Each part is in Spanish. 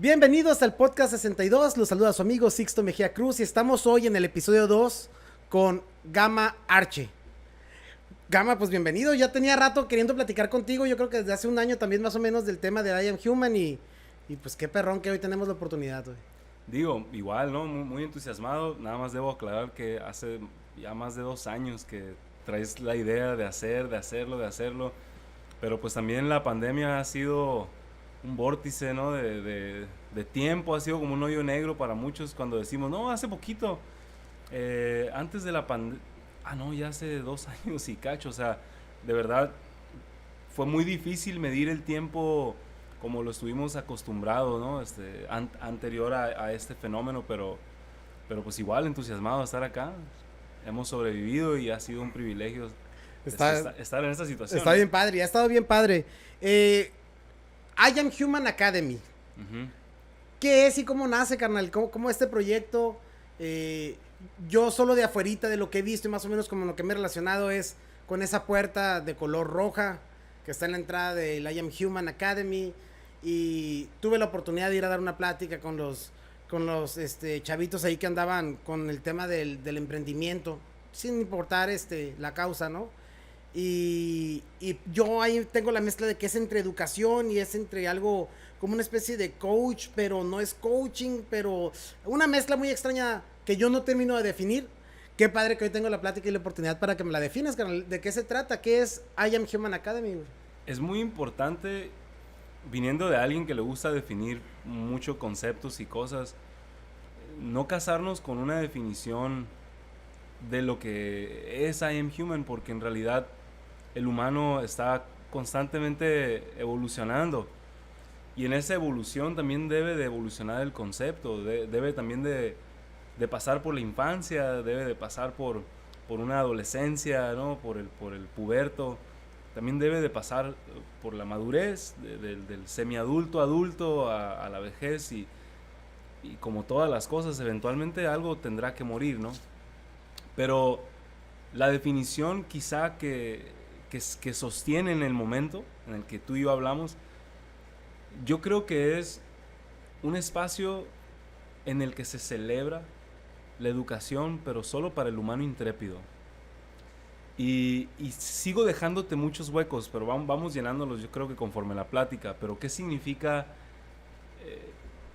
Bienvenidos al podcast 62, los saluda su amigo Sixto Mejía Cruz y estamos hoy en el episodio 2 con Gama Arche. Gama, pues bienvenido, ya tenía rato queriendo platicar contigo, yo creo que desde hace un año también más o menos del tema de I Am Human y pues qué perrón que hoy tenemos la oportunidad, güey. Digo, igual, ¿no? Muy entusiasmado. Nada más debo aclarar que hace ya más de 2 años que traes la idea de hacerlo. Pero pues también la pandemia ha sido un vórtice, ¿no? De tiempo, ha sido como un hoyo negro para muchos cuando decimos, no, hace poquito, antes de la pandemia, no, ya hace 2 años y cacho, o sea, de verdad fue muy difícil medir el tiempo como lo estuvimos acostumbrados, ¿no? Anterior a este fenómeno, pero pues igual entusiasmado de estar acá. Hemos sobrevivido y ha sido un privilegio estar en esta situación, Está ¿no? bien padre, ha estado bien padre. I Am Human Academy. Ujú. ¿Qué es y cómo nace, carnal? ¿Cómo este proyecto? Yo solo de afuerita de lo que he visto y más o menos como lo que me he relacionado es con esa puerta de color roja que está en la entrada del I Am Human Academy y tuve la oportunidad de ir a dar una plática con los chavitos ahí que andaban con el tema del emprendimiento sin importar la causa, ¿no? Y yo ahí tengo la mezcla de que es entre educación y es entre algo como una especie de coach, pero no es coaching, pero una mezcla muy extraña que yo no termino de definir. Qué padre que hoy tengo la plática y la oportunidad para que me la definas, carnal. ¿De qué se trata? ¿Qué es I Am Human Academy, güey? Es muy importante, viniendo de alguien que le gusta definir mucho conceptos y cosas, no casarnos con una definición de lo que es I Am Human, porque en realidad el humano está constantemente evolucionando y en esa evolución también debe de evolucionar el concepto, debe también de pasar por la infancia, debe de pasar por una adolescencia, ¿no? por el puberto, también debe de pasar por la madurez, del semiadulto adulto a la vejez y como todas las cosas, eventualmente algo tendrá que morir, ¿no? Pero la definición quizá que sostiene en el momento en el que tú y yo hablamos, yo creo que es un espacio en el que se celebra la educación, pero solo para el humano intrépido. Y sigo dejándote muchos huecos, pero vamos llenándolos yo creo que conforme la plática. Pero ¿qué significa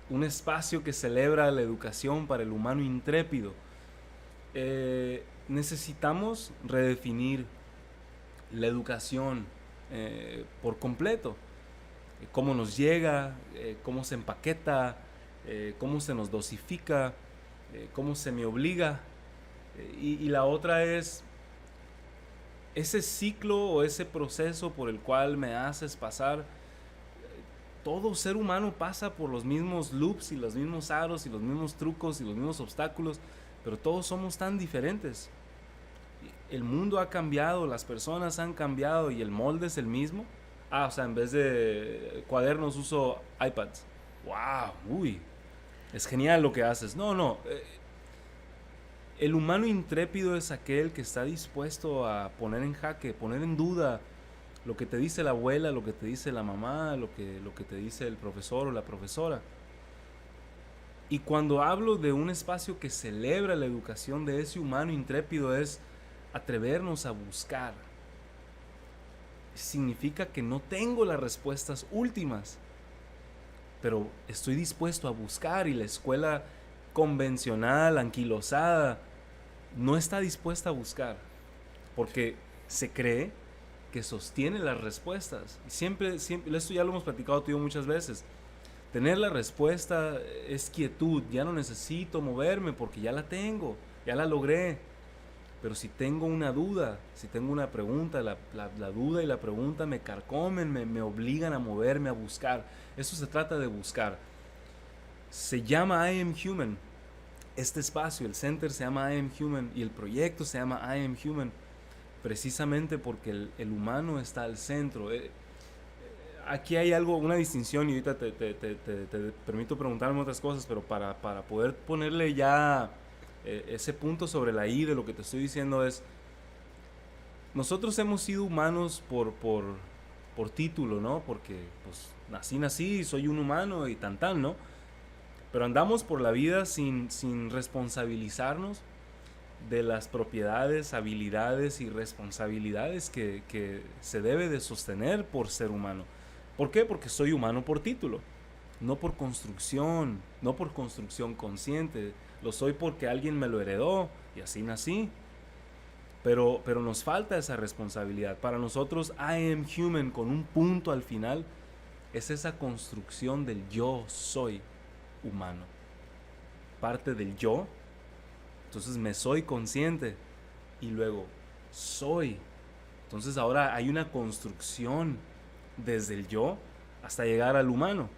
un espacio que celebra la educación para el humano intrépido? Necesitamos redefinir la educación por completo. Cómo nos llega, cómo se empaqueta, cómo se nos dosifica, cómo se me obliga. Y la otra es ese ciclo o ese proceso por el cual me haces pasar. Todo ser humano pasa por los mismos loops y los mismos aros y los mismos trucos y los mismos obstáculos, pero todos somos tan diferentes. El mundo ha cambiado, las personas han cambiado y el molde es el mismo. O sea, en vez de cuadernos uso iPads. ¡Wow! ¡Uy! Es genial lo que haces. No. El humano intrépido es aquel que está dispuesto a poner en jaque, poner en duda lo que te dice la abuela, lo que te dice la mamá, lo que te dice el profesor o la profesora. Y cuando hablo de un espacio que celebra la educación de ese humano intrépido es atrevernos a buscar. Significa que no tengo las respuestas últimas, pero estoy dispuesto a buscar y la escuela convencional, anquilosada, no está dispuesta a buscar porque se cree que sostiene las respuestas. Y siempre, esto ya lo hemos platicado tú y yo muchas veces. Tener la respuesta es quietud, ya no necesito moverme porque ya la tengo, ya la logré. Pero si tengo una duda, si tengo una pregunta, la duda y la pregunta me carcomen, me obligan a moverme, a buscar. Eso se trata de buscar. Se llama I Am Human. Este espacio, el center se llama I Am Human y el proyecto se llama I Am Human precisamente porque el humano está al centro. Aquí hay algo, una distinción y ahorita te permito preguntarme otras cosas, pero para poder ponerle ya ese punto sobre la I de lo que te estoy diciendo es, nosotros hemos sido humanos por título, ¿no? Porque pues nací, soy un humano y tan, ¿no? Pero andamos por la vida sin responsabilizarnos de las propiedades, habilidades y responsabilidades que se debe de sostener por ser humano. ¿Por qué? Porque soy humano por título, no por construcción consciente. Lo soy porque alguien me lo heredó y así nací. Pero nos falta esa responsabilidad. Para nosotros, I am human con un punto al final es esa construcción del yo soy humano. Parte del yo. Entonces me soy consciente y luego soy. Entonces ahora hay una construcción desde el yo hasta llegar al humano.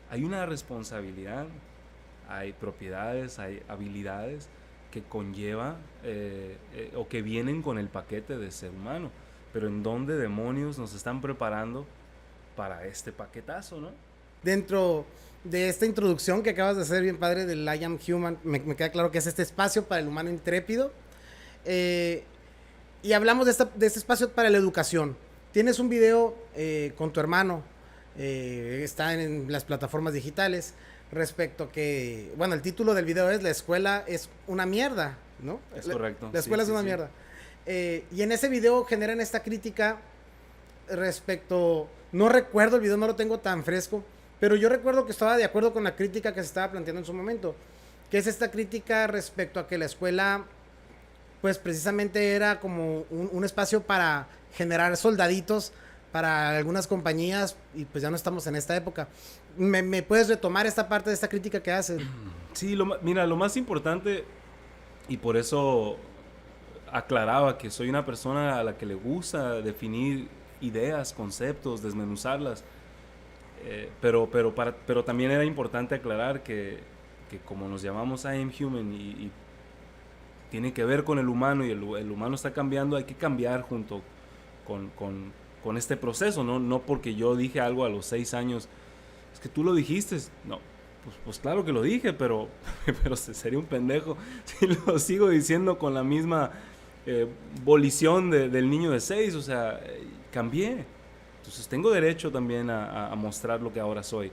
Hay una responsabilidad, hay propiedades, hay habilidades que conlleva o que vienen con el paquete de ser humano. Pero ¿en dónde demonios nos están preparando para este paquetazo, no? Dentro de esta introducción que acabas de hacer bien padre del I Am Human, me queda claro que es este espacio para el humano intrépido. Y hablamos de este espacio para la educación. Tienes un video con tu hermano, está en las plataformas digitales, respecto a que, bueno, el título del video es La escuela es una mierda, ¿no? Es correcto. La escuela es una mierda. Y en ese video generan esta crítica respecto, no recuerdo el video, no lo tengo tan fresco, pero yo recuerdo que estaba de acuerdo con la crítica que se estaba planteando en su momento, que es esta crítica respecto a que la escuela, pues precisamente era como un espacio para generar soldaditos para algunas compañías, y pues ya no estamos en esta época. ¿Me puedes retomar esta parte de esta crítica que hacen? Sí, mira, lo más importante, y por eso aclaraba que soy una persona a la que le gusta definir ideas, conceptos, desmenuzarlas, pero también era importante aclarar que como nos llamamos I Am Human y tiene que ver con el humano y el humano está cambiando, hay que cambiar junto con este proceso, no porque yo dije algo a los 6 años, es que tú lo dijiste, no, pues claro que lo dije, pero sería un pendejo si lo sigo diciendo con la misma volición del niño de 6, o sea, cambié. Entonces tengo derecho también a mostrar lo que ahora soy.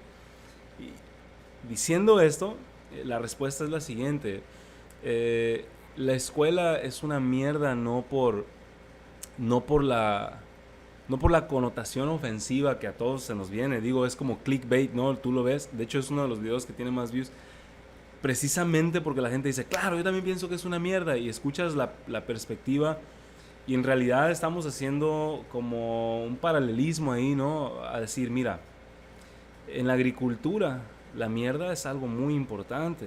Y diciendo esto, la respuesta es la siguiente. La escuela es una mierda no por la connotación ofensiva que a todos se nos viene. Digo, es como clickbait, ¿no? Tú lo ves. De hecho, es uno de los videos que tiene más views. Precisamente porque la gente dice, claro, yo también pienso que es una mierda. Y escuchas la perspectiva. Y en realidad estamos haciendo como un paralelismo ahí, ¿no? A decir, mira, en la agricultura la mierda es algo muy importante.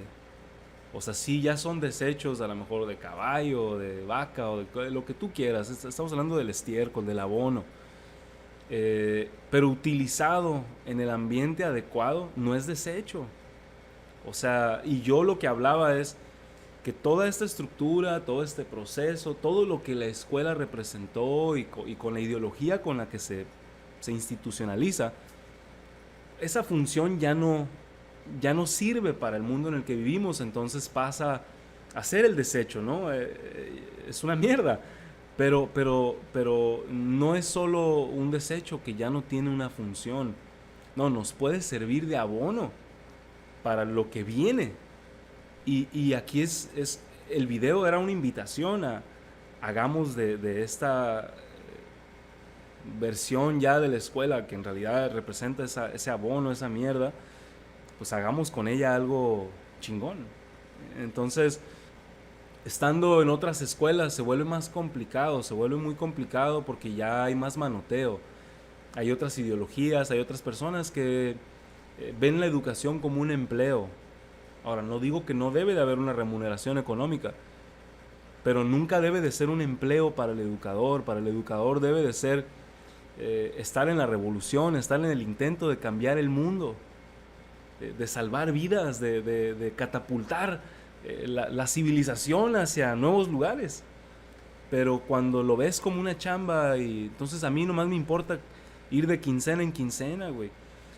O sea, sí, ya son desechos a lo mejor de caballo, de vaca o de lo que tú quieras. Estamos hablando del estiércol, del abono. Pero utilizado en el ambiente adecuado no es desecho. O sea, y yo lo que hablaba es que toda esta estructura, todo este proceso, todo lo que la escuela representó y con la ideología con la que se institucionaliza, esa función ya no sirve para el mundo en el que vivimos, entonces pasa a ser el desecho, ¿no? Es una mierda, pero no es solo un desecho que ya no tiene una función, no, nos puede servir de abono para lo que viene. Y aquí el video era una invitación a hagamos de esta versión ya de la escuela que en realidad representa ese abono, esa mierda, pues hagamos con ella algo chingón. Entonces, estando en otras escuelas se vuelve más complicado, se vuelve muy complicado porque ya hay más manoteo. Hay otras ideologías, hay otras personas que ven la educación como un empleo. Ahora, no digo que no debe de haber una remuneración económica, pero nunca debe de ser un empleo para el educador. Para el educador debe de ser estar en la revolución, estar en el intento de cambiar el mundo, de salvar vidas, de catapultar la civilización hacia nuevos lugares. Pero cuando lo ves como una chamba, y entonces a mí nomás me importa ir de quincena en quincena, güey.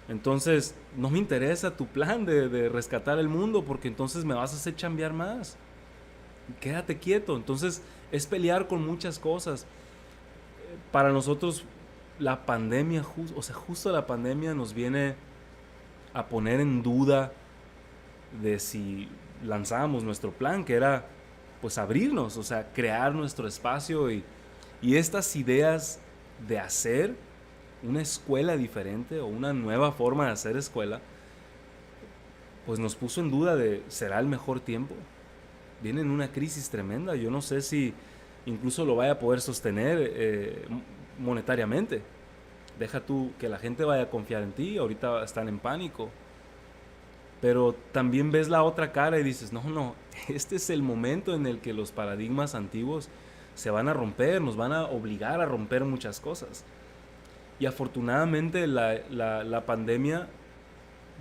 Entonces no me interesa tu plan de rescatar el mundo, porque entonces me vas a hacer chambear más. Quédate quieto. Entonces es pelear con muchas cosas. Para nosotros la pandemia, justo la pandemia nos viene a poner en duda de si lanzábamos nuestro plan, que era pues abrirnos, o sea, crear nuestro espacio y estas ideas de hacer una escuela diferente o una nueva forma de hacer escuela, pues nos puso en duda de, ¿será el mejor tiempo? Viene en una crisis tremenda, yo no sé si incluso lo vaya a poder sostener monetariamente. Deja tú que la gente vaya a confiar en ti, ahorita están en pánico. Pero también ves la otra cara y dices, no, este es el momento en el que los paradigmas antiguos se van a romper, nos van a obligar a romper muchas cosas. Y afortunadamente la pandemia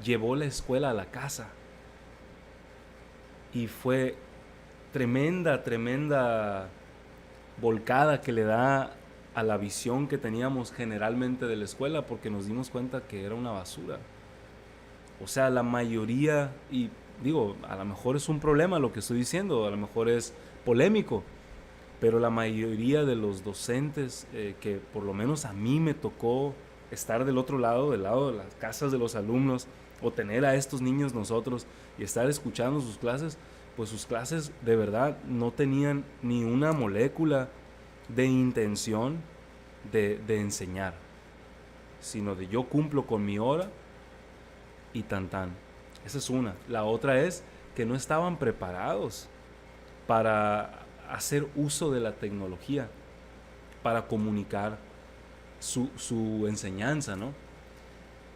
llevó la escuela a la casa. Y fue tremenda volcada que le da a la visión que teníamos generalmente de la escuela, porque nos dimos cuenta que era una basura. O sea, la mayoría, y digo, a lo mejor es un problema lo que estoy diciendo, a lo mejor es polémico, pero la mayoría de los docentes que por lo menos a mí me tocó estar del lado de las casas de los alumnos, o tener a estos niños nosotros y estar escuchando sus clases, pues sus clases de verdad no tenían ni una molécula de intención de enseñar, sino de yo cumplo con mi hora y tan. Esa es una. La otra es que no estaban preparados para hacer uso de la tecnología, para comunicar su enseñanza, ¿no?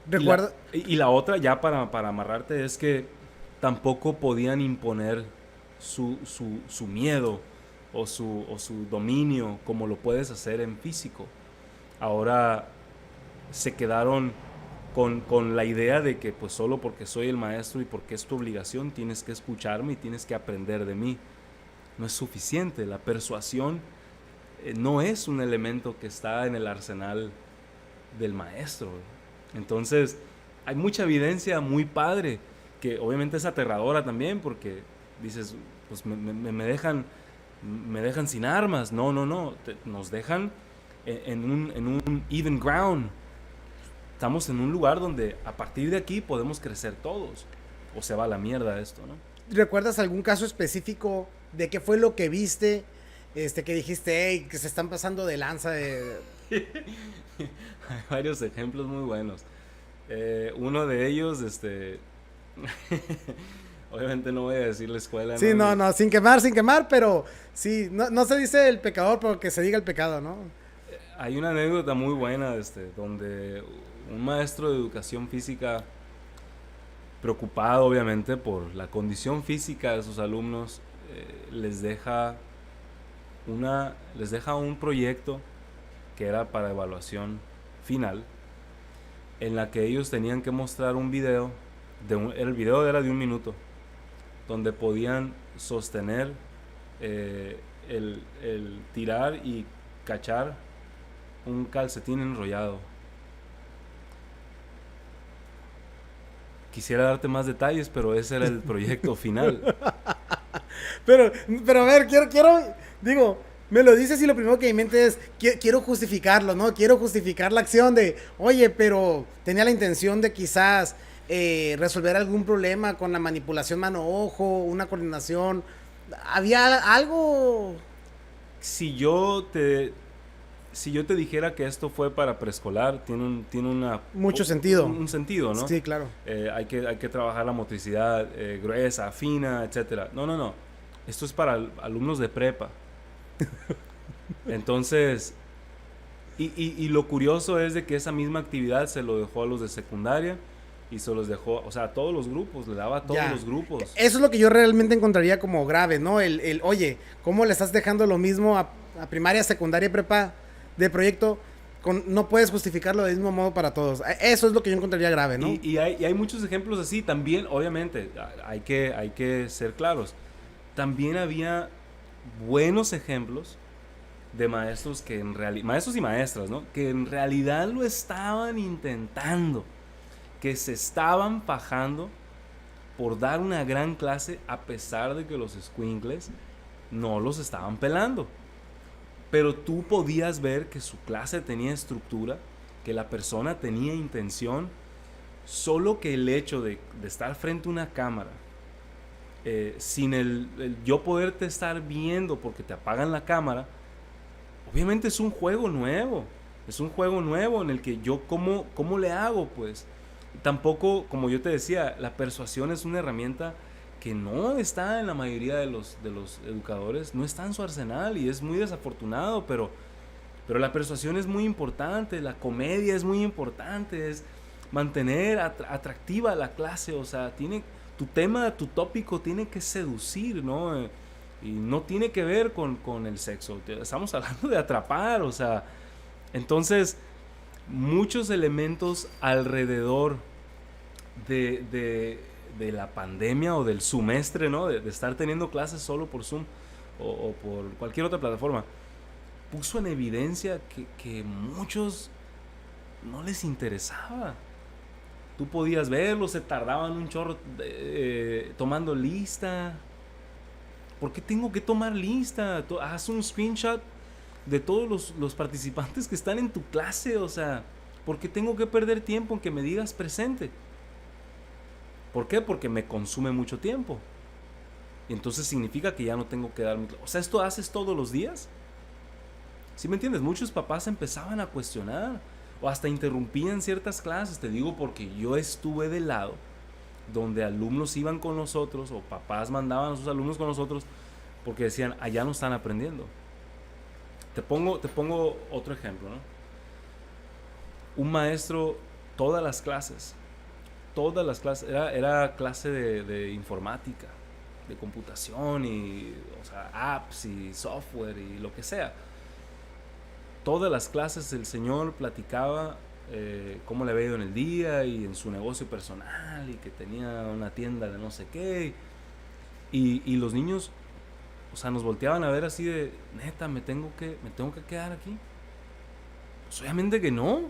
Recuerda. Y la otra, ya para amarrarte, es que tampoco podían imponer su miedo o su dominio como lo puedes hacer en físico. Ahora se quedaron con la idea de que pues solo porque soy el maestro y porque es tu obligación tienes que escucharme y tienes que aprender de mí. No es suficiente. La persuasión no es un elemento que está en el arsenal del maestro. Entonces hay mucha evidencia muy padre, que obviamente es aterradora también, porque dices, pues me dejan sin armas. No, nos dejan en un even ground. Estamos en un lugar donde a partir de aquí podemos crecer todos, o se va a la mierda esto, ¿no? ¿Recuerdas algún caso específico de qué fue lo que viste, que dijiste, hey, que se están pasando de lanza de... Hay varios ejemplos muy buenos. Uno de ellos, obviamente no voy a decir la escuela. Sí, no, sin quemar, pero sí, no se dice el pecador porque se diga el pecado, ¿no? Hay una anécdota muy buena, donde un maestro de educación física, preocupado obviamente por la condición física de sus alumnos, les deja un proyecto que era para evaluación final, en la que ellos tenían que mostrar un video, el video era de 1 minuto, donde podían sostener el tirar y cachar un calcetín enrollado. Quisiera darte más detalles, pero ese era el proyecto final. Pero a ver, digo, me lo dices y lo primero que me mente es, quiero justificarlo, ¿no? Quiero justificar la acción de, oye, pero tenía la intención de quizás resolver algún problema con la manipulación mano-ojo, una coordinación. ¿Había algo? Si yo te dijera que esto fue para preescolar, tiene mucho sentido. Un sentido, ¿no? Sí, claro. Hay que trabajar la motricidad gruesa, fina, etcétera. No. Esto es para alumnos de prepa. Entonces, y lo curioso es de que esa misma actividad se lo dejó a los de secundaria y se los dejó, o sea, a todos los grupos, le daba a todos los grupos. Eso es lo que yo realmente encontraría como grave, ¿no? Oye, ¿cómo le estás dejando lo mismo a primaria, secundaria y prepa de proyecto? No puedes justificarlo del mismo modo para todos. Eso es lo que yo encontraría grave, ¿no? Y hay muchos ejemplos así. También, obviamente, hay que ser claros. También había buenos ejemplos de maestros que maestros y maestras, ¿no? Que en realidad lo estaban intentando, que se estaban fajando por dar una gran clase a pesar de que los escuincles no los estaban pelando. Pero tú podías ver que su clase tenía estructura, que la persona tenía intención, solo que el hecho de estar frente a una cámara sin el yo poderte estar viendo porque te apagan la cámara, obviamente es un juego nuevo. Es un juego nuevo en el que yo, ¿cómo le hago? Pues tampoco, como yo te decía, la persuasión es una herramienta que no está en la mayoría de los educadores, no está en su arsenal y es muy desafortunado, pero la persuasión es muy importante, la comedia es muy importante, es mantener atractiva la clase, o sea, tu tema, tu tópico tiene que seducir, ¿no? Y no tiene que ver con el sexo, estamos hablando de atrapar, o sea, entonces muchos elementos alrededor de la pandemia o del semestre, ¿no? De estar teniendo clases solo por Zoom o por cualquier otra plataforma, puso en evidencia que muchos no les interesaba. Tú podías verlos, se tardaban un chorro tomando lista. ¿Por qué tengo que tomar lista? Haz un screenshot de todos los participantes que están en tu clase, o sea, ¿por qué tengo que perder tiempo en que me digas presente? ¿Por qué? Porque me consume mucho tiempo. Y entonces significa que ya no tengo que dar mi clase. O sea, ¿esto haces todos los días? ¿Sí me entiendes? Muchos papás empezaban a cuestionar o hasta interrumpían ciertas clases. Te digo porque yo estuve del lado donde alumnos iban con nosotros o papás mandaban a sus alumnos con nosotros porque decían, allá no están aprendiendo. Te pongo otro ejemplo, ¿no? Un maestro, todas las clases, era clase de informática, de computación y, o sea, apps y software y lo que sea. Todas las clases el señor platicaba cómo le había ido en el día y en su negocio personal y que tenía una tienda de no sé qué. Y los niños, o sea, nos volteaban a ver así de, neta, me tengo que quedar aquí. Pues obviamente que no.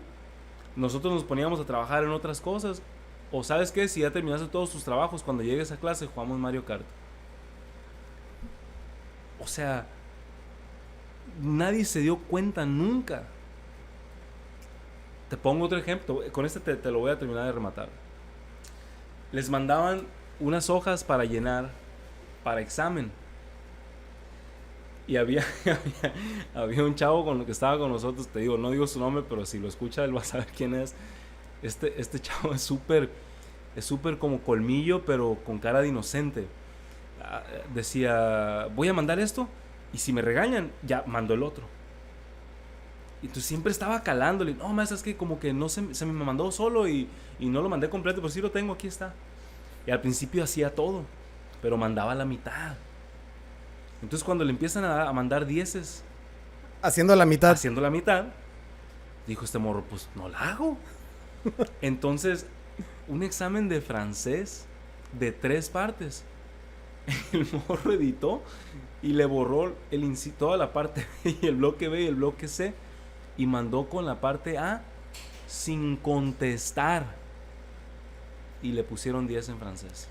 Nosotros nos poníamos a trabajar en otras cosas. O sabes qué, si ya terminaste todos tus trabajos, cuando llegues a clase jugamos Mario Kart. O sea, nadie se dio cuenta nunca. Te pongo otro ejemplo, con este te lo voy a terminar de rematar. Les mandaban unas hojas para llenar para examen. Y había un chavo con lo que estaba con nosotros, te digo, no digo su nombre, pero si lo escucha él va a saber quién es. Este chavo es súper como colmillo, pero con cara de inocente. Decía, voy a mandar esto y si me regañan, ya mando el otro. Y entonces siempre estaba calándole, no, maestra, es que como que no se me mandó solo y no lo mandé completo, pero sí lo tengo, aquí está. Y al principio hacía todo, pero mandaba la mitad. Entonces cuando le empiezan a mandar dieces, haciendo la mitad, dijo este morro, pues no la hago. Entonces, un examen de francés de 3 partes. El morro editó y le borró toda la parte B y el bloque B y el bloque C y mandó con la parte A sin contestar y le pusieron 10 en francés.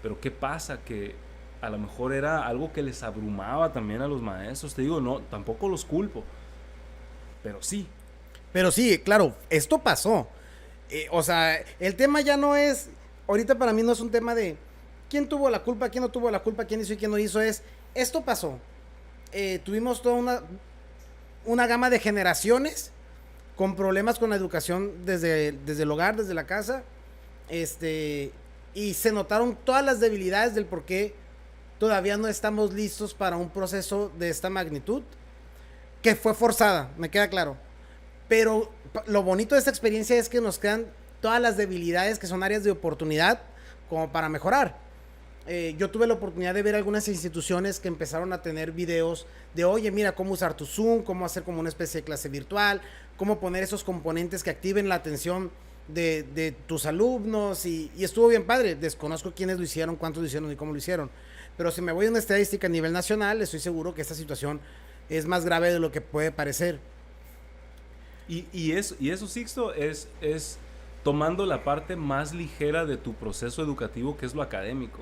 Pero ¿qué pasa? Que a lo mejor era algo que les abrumaba también a los maestros. Te digo, no, tampoco los culpo, pero sí, claro, esto pasó. O sea, el tema ya no es, ahorita para mí no es un tema de quién tuvo la culpa, quién no tuvo la culpa, quién hizo y quién no hizo, esto pasó. Tuvimos toda una gama de generaciones con problemas con la educación desde el hogar, desde la casa, y se notaron todas las debilidades del por qué todavía no estamos listos para un proceso de esta magnitud, que fue forzada, me queda claro. Pero lo bonito de esta experiencia es que nos quedan todas las debilidades que son áreas de oportunidad como para mejorar. Yo tuve la oportunidad de ver algunas instituciones que empezaron a tener videos de, oye, mira cómo usar tu Zoom, cómo hacer como una especie de clase virtual, cómo poner esos componentes que activen la atención de tus alumnos y estuvo bien padre. Desconozco quiénes lo hicieron, cuántos lo hicieron y cómo lo hicieron. Pero si me voy a una estadística a nivel nacional, estoy seguro que esta situación es más grave de lo que puede parecer. Y eso, Sixto, es tomando la parte más ligera de tu proceso educativo, que es lo académico.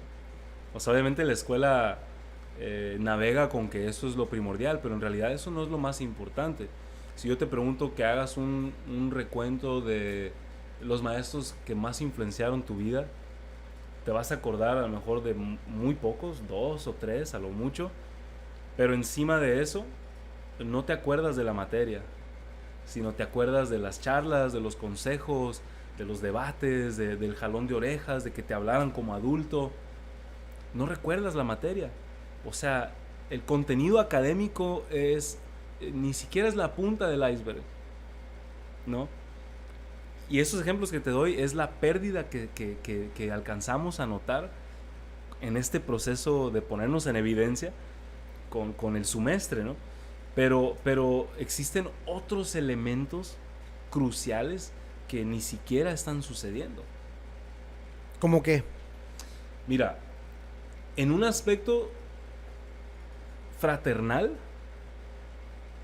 O sea, obviamente la escuela navega con que eso es lo primordial, pero en realidad eso no es lo más importante. Si yo te pregunto que hagas un recuento de los maestros que más influenciaron tu vida, te vas a acordar a lo mejor de muy pocos, 2 o 3 a lo mucho, pero encima de eso no te acuerdas de la materia, sino te acuerdas de las charlas, de los consejos, de los debates, del jalón de orejas, de que te hablaran como adulto. No recuerdas la materia. O sea, el contenido académico ni siquiera es la punta del iceberg, ¿no? Y esos ejemplos que te doy es la pérdida que alcanzamos a notar en este proceso de ponernos en evidencia con el semestre, ¿no? Pero existen otros elementos cruciales que ni siquiera están sucediendo. ¿Cómo qué? Mira, en un aspecto fraternal,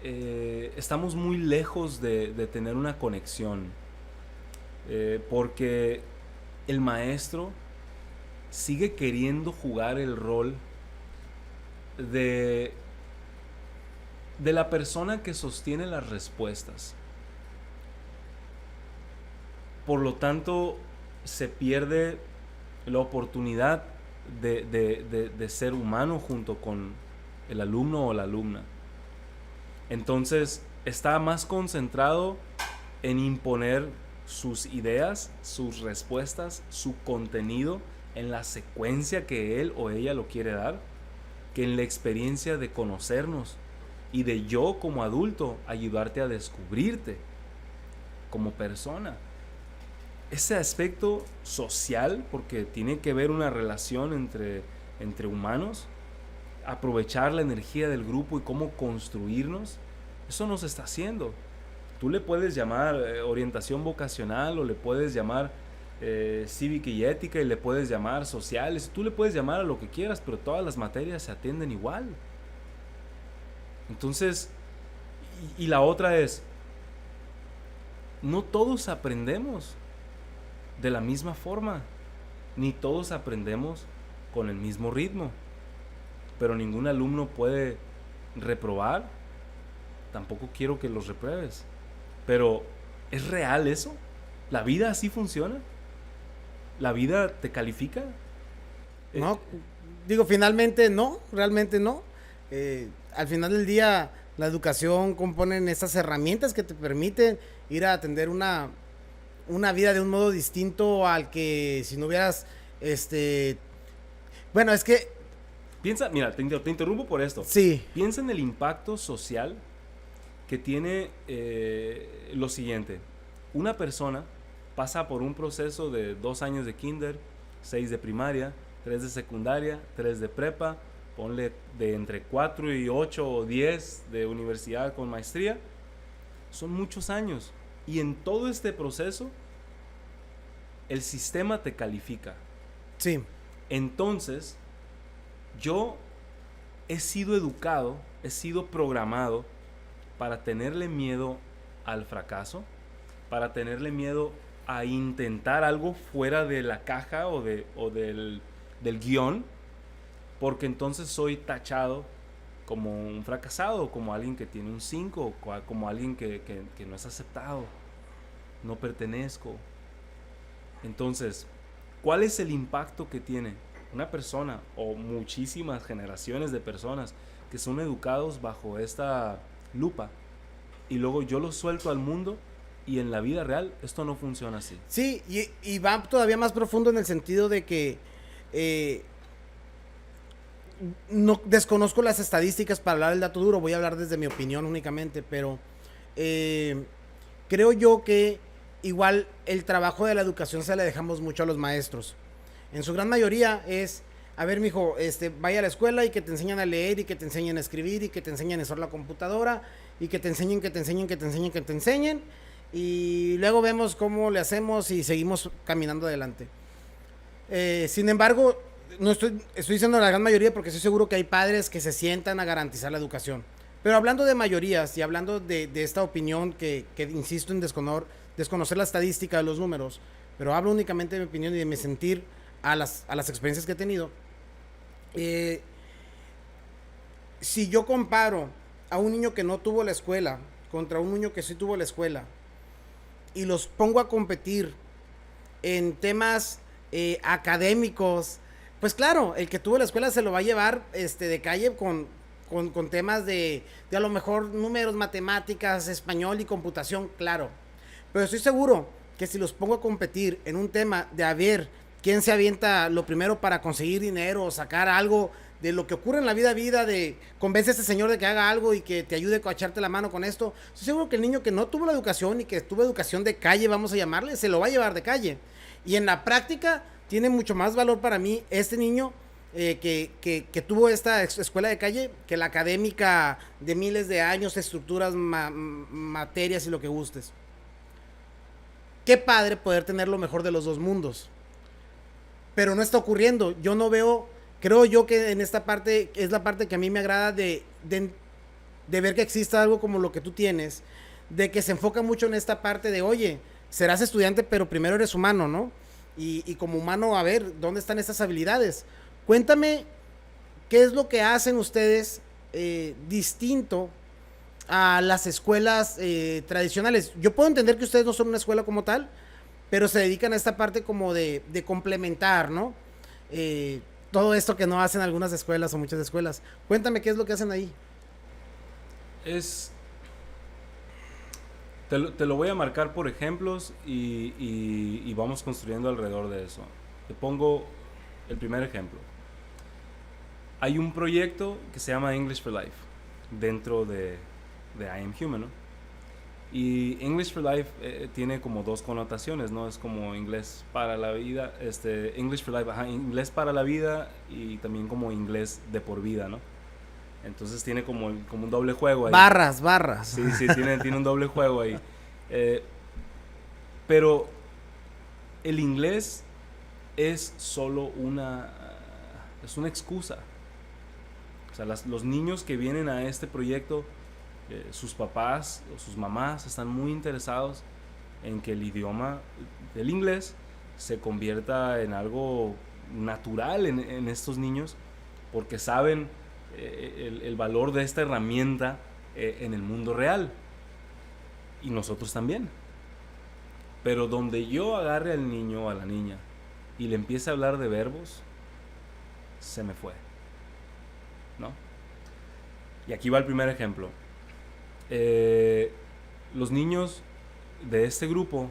estamos muy lejos de tener una conexión, porque el maestro sigue queriendo jugar el rol de la persona que sostiene las respuestas. Por lo tanto, se pierde la oportunidad de ser humano junto con el alumno o la alumna. Entonces, está más concentrado en imponer sus ideas, sus respuestas, su contenido en la secuencia que él o ella lo quiere dar, que en la experiencia de conocernos y de yo como adulto ayudarte a descubrirte como persona. Ese aspecto social, porque tiene que ver una relación entre humanos, aprovechar la energía del grupo y cómo construirnos, eso no se está haciendo. Tú le puedes llamar orientación vocacional, o le puedes llamar cívica y ética, y le puedes llamar sociales, tú le puedes llamar a lo que quieras, pero todas las materias se atienden igual. Entonces, y la otra es, no todos aprendemos de la misma forma, ni todos aprendemos con el mismo ritmo, pero ningún alumno puede reprobar. Tampoco quiero que los repruebes, pero ¿es real eso? ¿La vida así funciona? ¿La vida te califica? No, digo, finalmente no, realmente no. Al final del día, la educación compone estas herramientas que te permiten ir a atender una vida de un modo distinto al que si no hubieras, bueno, es que... Piensa, mira, te interrumpo por esto. Sí. Piensa en el impacto social que tiene lo siguiente. Una persona pasa por un proceso de 2 años de kinder, 6 de primaria, 3 de secundaria, 3 de prepa, ponle de entre 4 y 8 o 10 de universidad con maestría. Son muchos años. Y en todo este proceso, el sistema te califica. Sí. Entonces, yo he sido educado, he sido programado para tenerle miedo al fracaso, para tenerle miedo a intentar algo fuera de la caja o del guión, porque entonces soy tachado como un fracasado, como alguien que tiene un 5, como alguien que no es aceptado, no pertenezco. Entonces, ¿cuál es el impacto que tiene una persona o muchísimas generaciones de personas que son educados bajo esta lupa, y luego yo los suelto al mundo y en la vida real esto no funciona así? Sí, y va todavía más profundo en el sentido de que no desconozco las estadísticas para hablar del dato duro, voy a hablar desde mi opinión únicamente, pero creo yo que igual el trabajo de la educación se le dejamos mucho a los maestros. En su gran mayoría es, a ver, mijo, vaya a la escuela y que te enseñan a leer y que te enseñen a escribir y que te enseñen a usar la computadora y que te enseñen, y luego vemos cómo le hacemos y seguimos caminando adelante. Sin embargo, no estoy diciendo la gran mayoría porque estoy seguro que hay padres que se sientan a garantizar la educación. Pero hablando de mayorías y hablando de esta opinión que insisto en desconocer la estadística de los números, pero hablo únicamente de mi opinión y de mi sentir a las experiencias que he tenido. Si yo comparo a un niño que no tuvo la escuela contra un niño que sí tuvo la escuela y los pongo a competir en temas académicos, pues claro, el que tuvo la escuela se lo va a llevar de calle con temas de a lo mejor números, matemáticas, español y computación, claro. Pero estoy seguro que si los pongo a competir en un tema de a ver quién se avienta lo primero para conseguir dinero o sacar algo de lo que ocurre en la vida de convence a este señor de que haga algo y que te ayude a echarte la mano con esto, estoy seguro que el niño que no tuvo la educación y que tuvo educación de calle, vamos a llamarle, se lo va a llevar de calle. Y en la práctica tiene mucho más valor para mí este niño que tuvo esta escuela de calle que la académica de miles de años, estructuras, materias y lo que gustes. Qué padre poder tener lo mejor de los dos mundos. Pero no está ocurriendo. Yo no veo, creo yo que en esta parte es la parte que a mí me agrada de ver que exista algo como lo que tú tienes, de que se enfoca mucho en esta parte de, oye, serás estudiante, pero primero eres humano, ¿no? Y como humano, a ver, ¿dónde están estas habilidades? Cuéntame, ¿qué es lo que hacen ustedes distinto a las escuelas tradicionales? Yo puedo entender que ustedes no son una escuela como tal, pero se dedican a esta parte como de complementar, ¿no? Todo esto que no hacen algunas escuelas o muchas escuelas. Cuéntame qué es lo que hacen ahí. Te lo voy a marcar por ejemplos y vamos construyendo alrededor de eso. Te pongo el primer ejemplo. Hay un proyecto que se llama English for Life dentro de I Am Human, ¿no? Y English for Life tiene como dos connotaciones, ¿no? Es como inglés para la vida, English for Life, inglés para la vida y también como inglés de por vida, ¿no? Entonces tiene como un doble juego ahí. Barras. Sí, tiene un doble juego ahí. Pero el inglés es solo es una excusa. O sea, los niños que vienen a este proyecto, sus papás o sus mamás están muy interesados en que el idioma del inglés se convierta en algo natural en estos niños, porque saben el valor de esta herramienta en el mundo real, y nosotros también. Pero donde yo agarre al niño o a la niña y le empiece a hablar de verbos, se me fue, ¿no? Y aquí va el primer ejemplo. Los niños de este grupo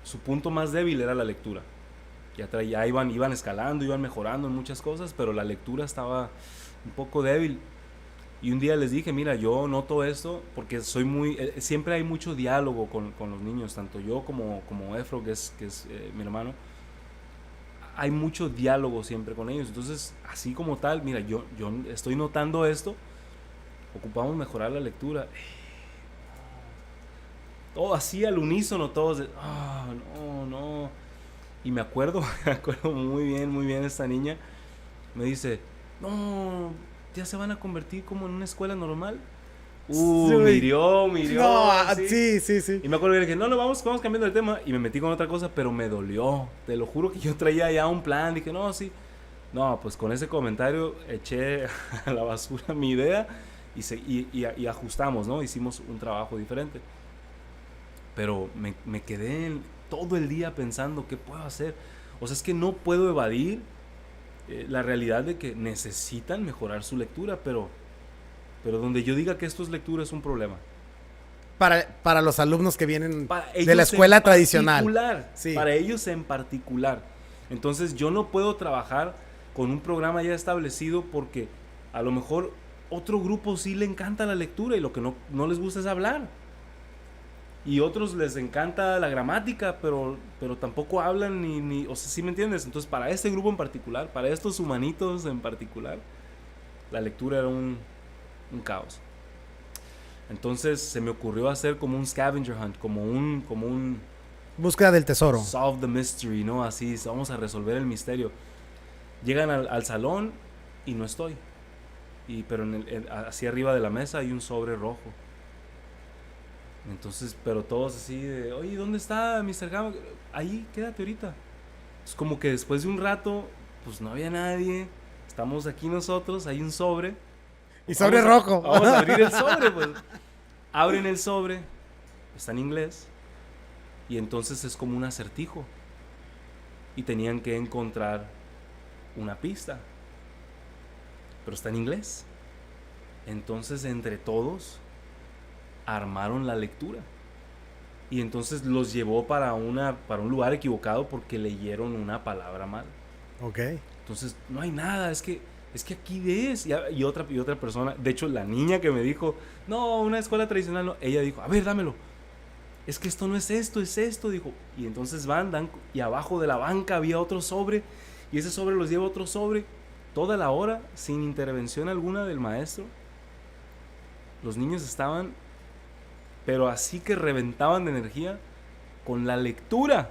su punto más débil era la lectura. Ya iban escalando, iban mejorando en muchas cosas, pero la lectura estaba un poco débil. Y un día les dije, mira, yo noto esto porque siempre hay mucho diálogo con los niños, tanto yo como Efro, que es mi hermano. Hay mucho diálogo siempre con ellos. Entonces, así como tal, mira, yo estoy notando esto, ocupamos mejorar la lectura. Todo así al unísono, todos de, no. Y me acuerdo muy bien esta niña. Me dice, no, ya se van a convertir como en una escuela normal. Mirió. No, sí. Y me acuerdo que le dije, no, vamos cambiando de tema. Y me metí con otra cosa, pero me dolió. Te lo juro que yo traía ya un plan. Dije, no, sí. No, pues con ese comentario eché a la basura mi idea y ajustamos, ¿no? Hicimos un trabajo diferente. Pero me quedé todo el día pensando, ¿qué puedo hacer? O sea, es que no puedo evadir la realidad de que necesitan mejorar su lectura, pero donde yo diga que esto es lectura es un problema. Para los alumnos que vienen de la escuela tradicional. Sí. Para ellos en particular. Entonces yo no puedo trabajar con un programa ya establecido porque a lo mejor otro grupo sí le encanta la lectura y lo que no les gusta es hablar. Y otros les encanta la gramática, pero tampoco hablan ni o sea, ¿sí me entiendes? Entonces para este grupo en particular, para estos humanitos en particular, la lectura era un caos. Entonces se me ocurrió hacer como un scavenger hunt, como un búsqueda del tesoro. Solve the mystery, ¿no? Así, vamos a resolver el misterio. Llegan al salón y no estoy. Pero así arriba de la mesa hay un sobre rojo. Entonces, pero todos así de, oye, ¿dónde está Mr. Gama? Ahí, quédate ahorita. Es como que después de un rato, pues no había nadie. Estamos aquí nosotros, hay un sobre. Y sobre rojo. Vamos a abrir el sobre, pues. Abren el sobre, está en inglés. Y entonces es como un acertijo. y tenían que encontrar una pista, pero está en inglés. Entonces entre todos armaron la lectura y entonces los llevó para un lugar equivocado porque leyeron una palabra mal. Ok. Entonces no hay nada, es que aquí ves. Y otra persona, de hecho la niña que me dijo, no, una escuela tradicional no, ella dijo, a ver, dámelo. Es que esto no es esto, es esto, dijo. Y entonces dan, y abajo de la banca había otro sobre, y ese sobre los lleva otro sobre. Toda la hora, sin intervención alguna del maestro, los niños estaban, pero así que reventaban de energía con la lectura.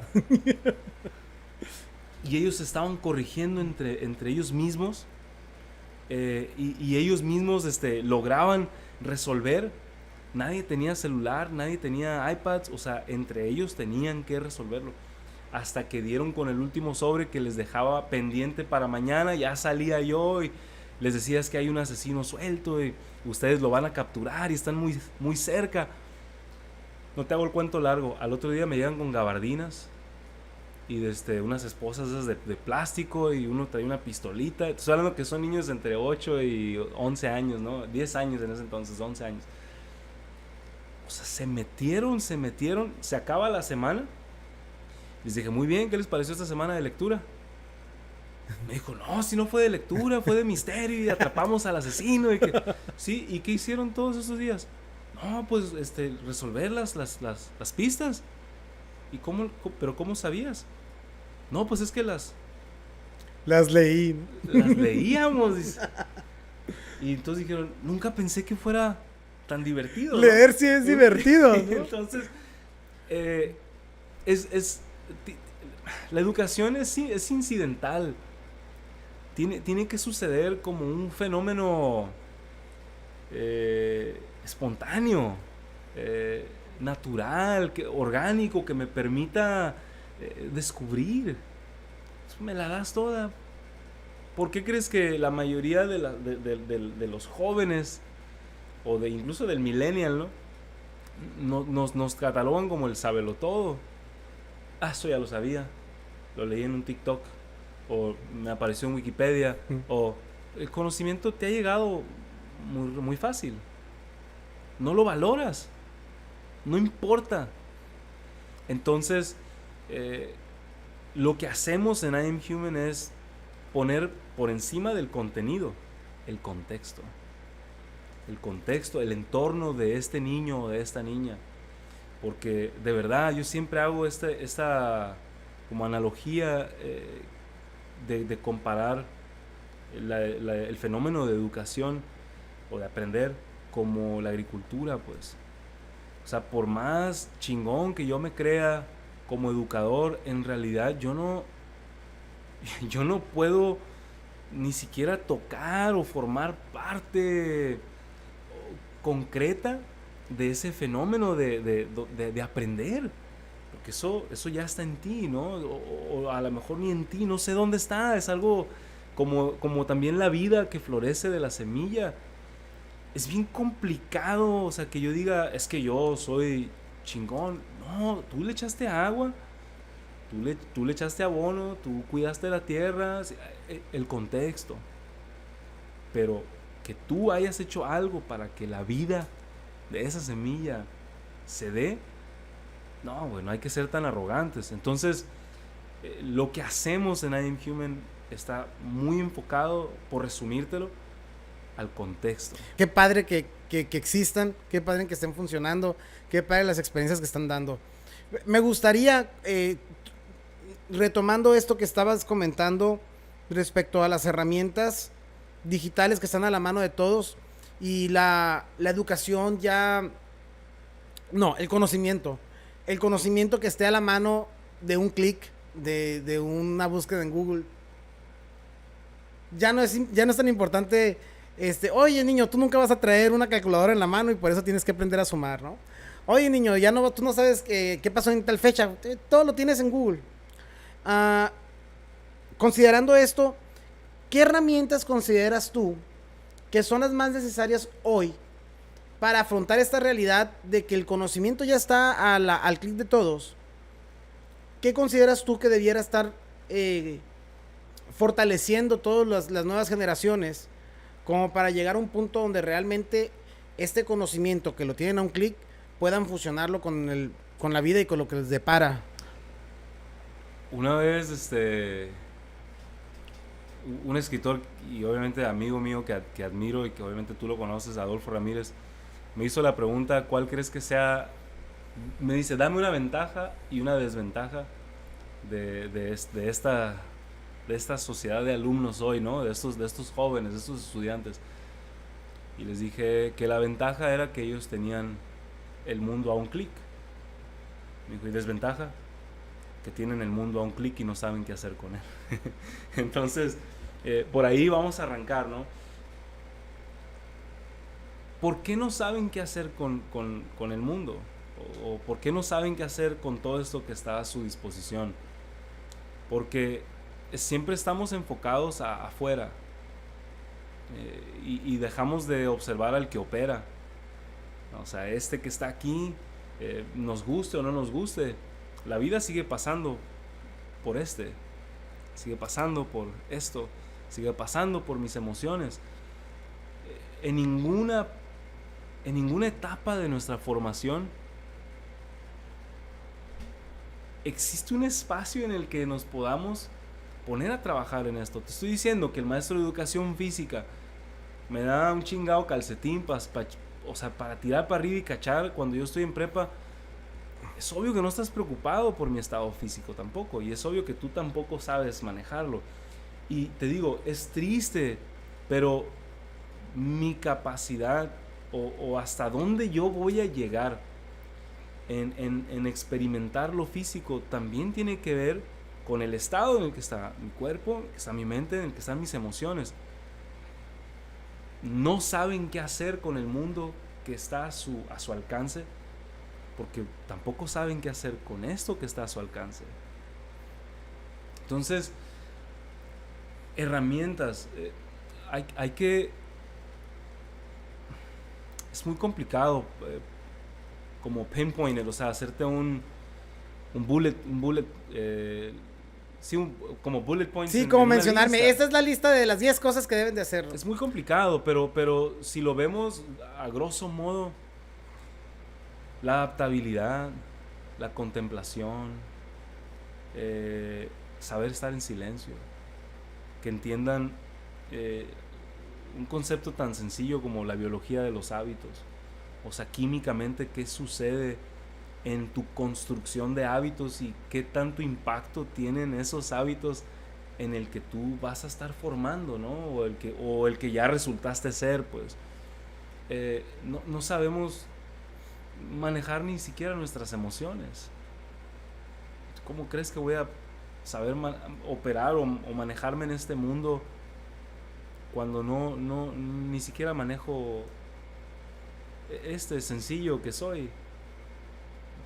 Y ellos estaban corrigiendo entre ellos mismos, y ellos mismos lograban resolver. Nadie tenía celular, nadie tenía iPads, o sea, entre ellos tenían que resolverlo. Hasta que dieron con el último sobre que les dejaba pendiente para mañana. Ya salía yo y les decía, es que hay un asesino suelto y ustedes lo van a capturar y están muy, muy cerca. No te hago el cuento largo. Al otro día me llegan con gabardinas y unas esposas esas de plástico, y uno trae una pistolita. Estoy hablando que son niños entre 8 y 11 años, ¿no? 10 años en ese entonces, 11 años. O sea, se metieron, se acaba la semana. Les dije, muy bien, ¿qué les pareció esta semana de lectura? Me dijo, no, si no fue de lectura, fue de misterio y atrapamos al asesino. Sí, ¿y qué hicieron todos esos días? No, pues resolver las pistas. ¿Y pero cómo sabías? No, pues es que las leí. Las leíamos. Y entonces dijeron, nunca pensé que fuera tan divertido, ¿no? Leer sí es divertido, ¿no? Entonces, la educación es incidental. Tiene que suceder como un fenómeno espontáneo, natural, orgánico, que me permita descubrir. Me la das toda. ¿Por qué crees que la mayoría de los jóvenes, o incluso del millennial, ¿no? Nos catalogan como el sabelotodo? Eso ya lo sabía, lo leí en un TikTok, o me apareció en Wikipedia, o el conocimiento te ha llegado muy, muy fácil. No lo valoras, no importa. Entonces, lo que hacemos en I Am Human es poner por encima del contenido el contexto, el entorno de este niño o de esta niña. Porque de verdad yo siempre hago esta como analogía de comparar el fenómeno de educación o de aprender como la agricultura, pues. O sea, por más chingón que yo me crea como educador, en realidad yo no puedo ni siquiera tocar o formar parte concreta de ese fenómeno de aprender, porque eso ya está en ti, ¿no? O a lo mejor ni en ti, no sé dónde está. Es algo como también la vida que florece de la semilla. Es bien complicado, o sea, que yo diga, es que yo soy chingón. No, tú le echaste agua, tú le echaste abono, tú cuidaste la tierra, el contexto. Pero que tú hayas hecho algo para que la vida de esa semilla se dé, no, bueno, hay que ser tan arrogantes. Entonces, lo que hacemos en I Am Human está muy enfocado, por resumírtelo, al contexto. Qué padre que existan, qué padre que estén funcionando, qué padre las experiencias que están dando. Me gustaría, retomando esto que estabas comentando respecto a las herramientas digitales que están a la mano de todos, y la educación el conocimiento que esté a la mano de un clic, de una búsqueda en Google. Ya no es tan importante, oye niño, tú nunca vas a traer una calculadora en la mano y por eso tienes que aprender a sumar, ¿no? Oye niño, tú no sabes qué pasó en tal fecha, todo lo tienes en Google. Considerando esto, ¿qué herramientas consideras tú que son las más necesarias hoy para afrontar esta realidad de que el conocimiento ya está al clic de todos? ¿Qué consideras tú que debiera estar fortaleciendo todas las nuevas generaciones como para llegar a un punto donde realmente este conocimiento que lo tienen a un clic puedan fusionarlo con la vida y con lo que les depara. Una vez, un escritor y obviamente amigo mío que admiro y que obviamente tú lo conoces, Adolfo Ramírez, me hizo la pregunta, ¿cuál crees que sea? Me dice, dame una ventaja y una desventaja de esta sociedad de alumnos hoy, ¿no? De estos jóvenes, de estos estudiantes. Y les dije que la ventaja era que ellos tenían el mundo a un clic. Me dijo, ¿y desventaja? Que tienen el mundo a un clic y no saben qué hacer con él. Entonces, por ahí vamos a arrancar, ¿no? ¿Por qué no saben qué hacer con el mundo? ¿O por qué no saben qué hacer con todo esto que está a su disposición? Porque siempre estamos enfocados afuera, y dejamos de observar al que opera. O sea, que está aquí, nos guste o no nos guste, la vida sigue pasando por sigue pasando por esto, sigue pasando por mis emociones. En ninguna etapa de nuestra formación existe un espacio en el que nos podamos poner a trabajar en esto. Te estoy diciendo que el maestro de educación física me da un chingado calcetín para tirar para arriba y cachar cuando yo estoy en prepa. Es obvio que no estás preocupado por mi estado físico tampoco, y es obvio que tú tampoco sabes manejarlo. Y te digo, es triste, pero mi capacidad o hasta dónde yo voy a llegar en experimentar lo físico también tiene que ver con el estado en el que está mi cuerpo, en el que está mi mente, en el que están mis emociones. No saben qué hacer con el mundo que está a su alcance, porque tampoco saben qué hacer con esto que está a su alcance. Entonces, herramientas, hay que... Es muy complicado como pinpointer, o sea, hacerte un bullet, como bullet points. Sí, como mencionarme, esta es la lista de las 10 cosas que deben de hacer. Es muy complicado, pero si lo vemos a grosso modo, la adaptabilidad, la contemplación, saber estar en silencio, que entiendan un concepto tan sencillo como la biología de los hábitos. O sea, químicamente, qué sucede en tu construcción de hábitos y qué tanto impacto tienen esos hábitos en el que tú vas a estar formando, ¿no? O el que ya resultaste ser, pues. No sabemos manejar ni siquiera nuestras emociones. ¿Cómo crees que voy a saber operar o manejarme en este mundo cuando ni siquiera manejo sencillo que soy?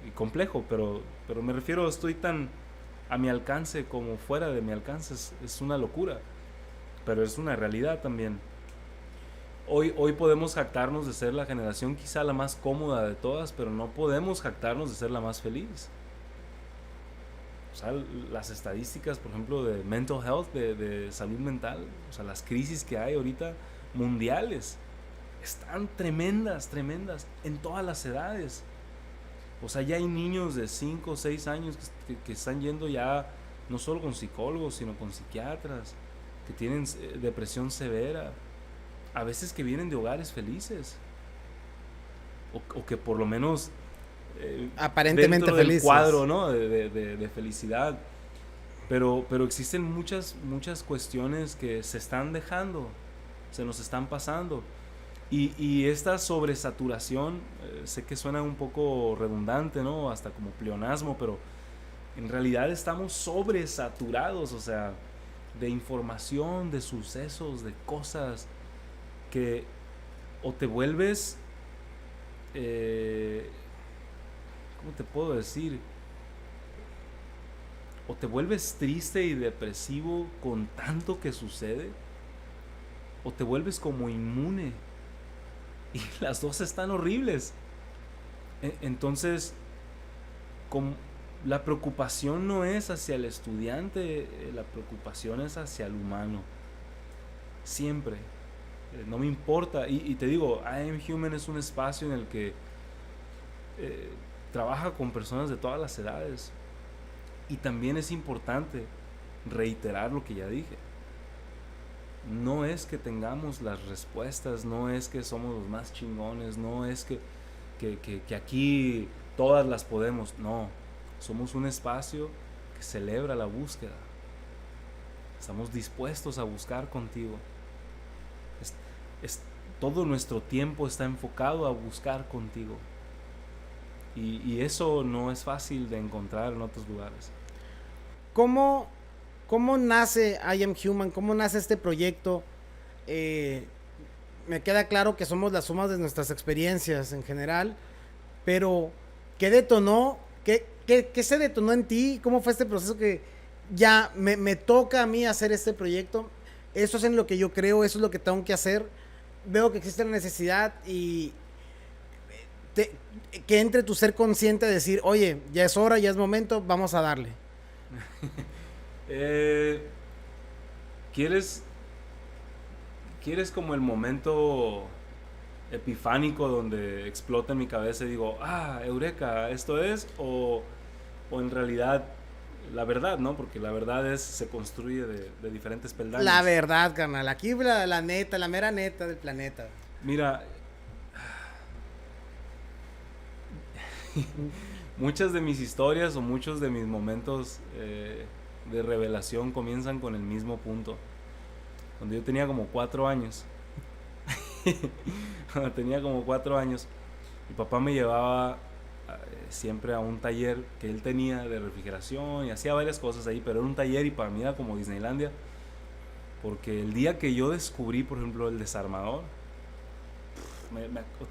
Y complejo, pero me refiero, estoy tan a mi alcance como fuera de mi alcance. Es una locura, pero es una realidad también. Hoy podemos jactarnos de ser la generación quizá la más cómoda de todas, pero no podemos jactarnos de ser la más feliz. O sea, las estadísticas, por ejemplo, de mental health, de salud mental, o sea, las crisis que hay ahorita mundiales, están tremendas en todas las edades. O sea, ya hay niños de 5 o 6 años que están yendo ya no solo con psicólogos, sino con psiquiatras, que tienen depresión severa, a veces que vienen de hogares felices, o que por lo menos aparentemente dentro felices, del cuadro, ¿no? de felicidad, pero existen muchas cuestiones que se están dejando, se nos están pasando, y esta sobresaturación, sé que suena un poco redundante, ¿no? Hasta como pleonasmo, pero en realidad estamos sobresaturados, o sea, de información, de sucesos, de cosas que o te vuelves, ¿cómo te puedo decir? O te vuelves triste y depresivo con tanto que sucede, o te vuelves como inmune, y las dos están horribles. Entonces, la preocupación no es hacia el estudiante, la preocupación es hacia el humano. Siempre. No me importa. Y te digo, I Am Human es un espacio en el que trabaja con personas de todas las edades. Y también es importante reiterar lo que ya dije. No es que tengamos las respuestas, no es que somos los más chingones, no es que aquí todas las podemos. No, somos un espacio que celebra la búsqueda. Estamos dispuestos a buscar contigo. Todo nuestro tiempo está enfocado a buscar contigo. Y eso no es fácil de encontrar en otros lugares. ¿Cómo nace I Am Human? ¿Cómo nace este proyecto? Me queda claro que somos la suma de nuestras experiencias en general, pero ¿qué detonó? ¿Qué se detonó en ti? ¿Cómo fue este proceso que ya me toca a mí hacer este proyecto? Eso es en lo que yo creo, eso es lo que tengo que hacer. Veo que existe la necesidad y que entre tu ser consciente de decir, oye, ya es hora, ya es momento, vamos a darle. ¿Quieres como el momento epifánico donde explota en mi cabeza y digo, eureka, esto es? O en realidad la verdad, ¿no? Porque la verdad se construye de diferentes peldaños. La verdad, carnal. Aquí la neta, la mera neta del planeta. Mira, muchas de mis historias o muchos de mis momentos de revelación comienzan con el mismo punto. Cuando yo tenía como 4 años, mi papá me llevaba siempre a un taller que él tenía de refrigeración y hacía varias cosas ahí, pero era un taller y para mí era como Disneylandia, porque el día que yo descubrí, por ejemplo, el desarmador,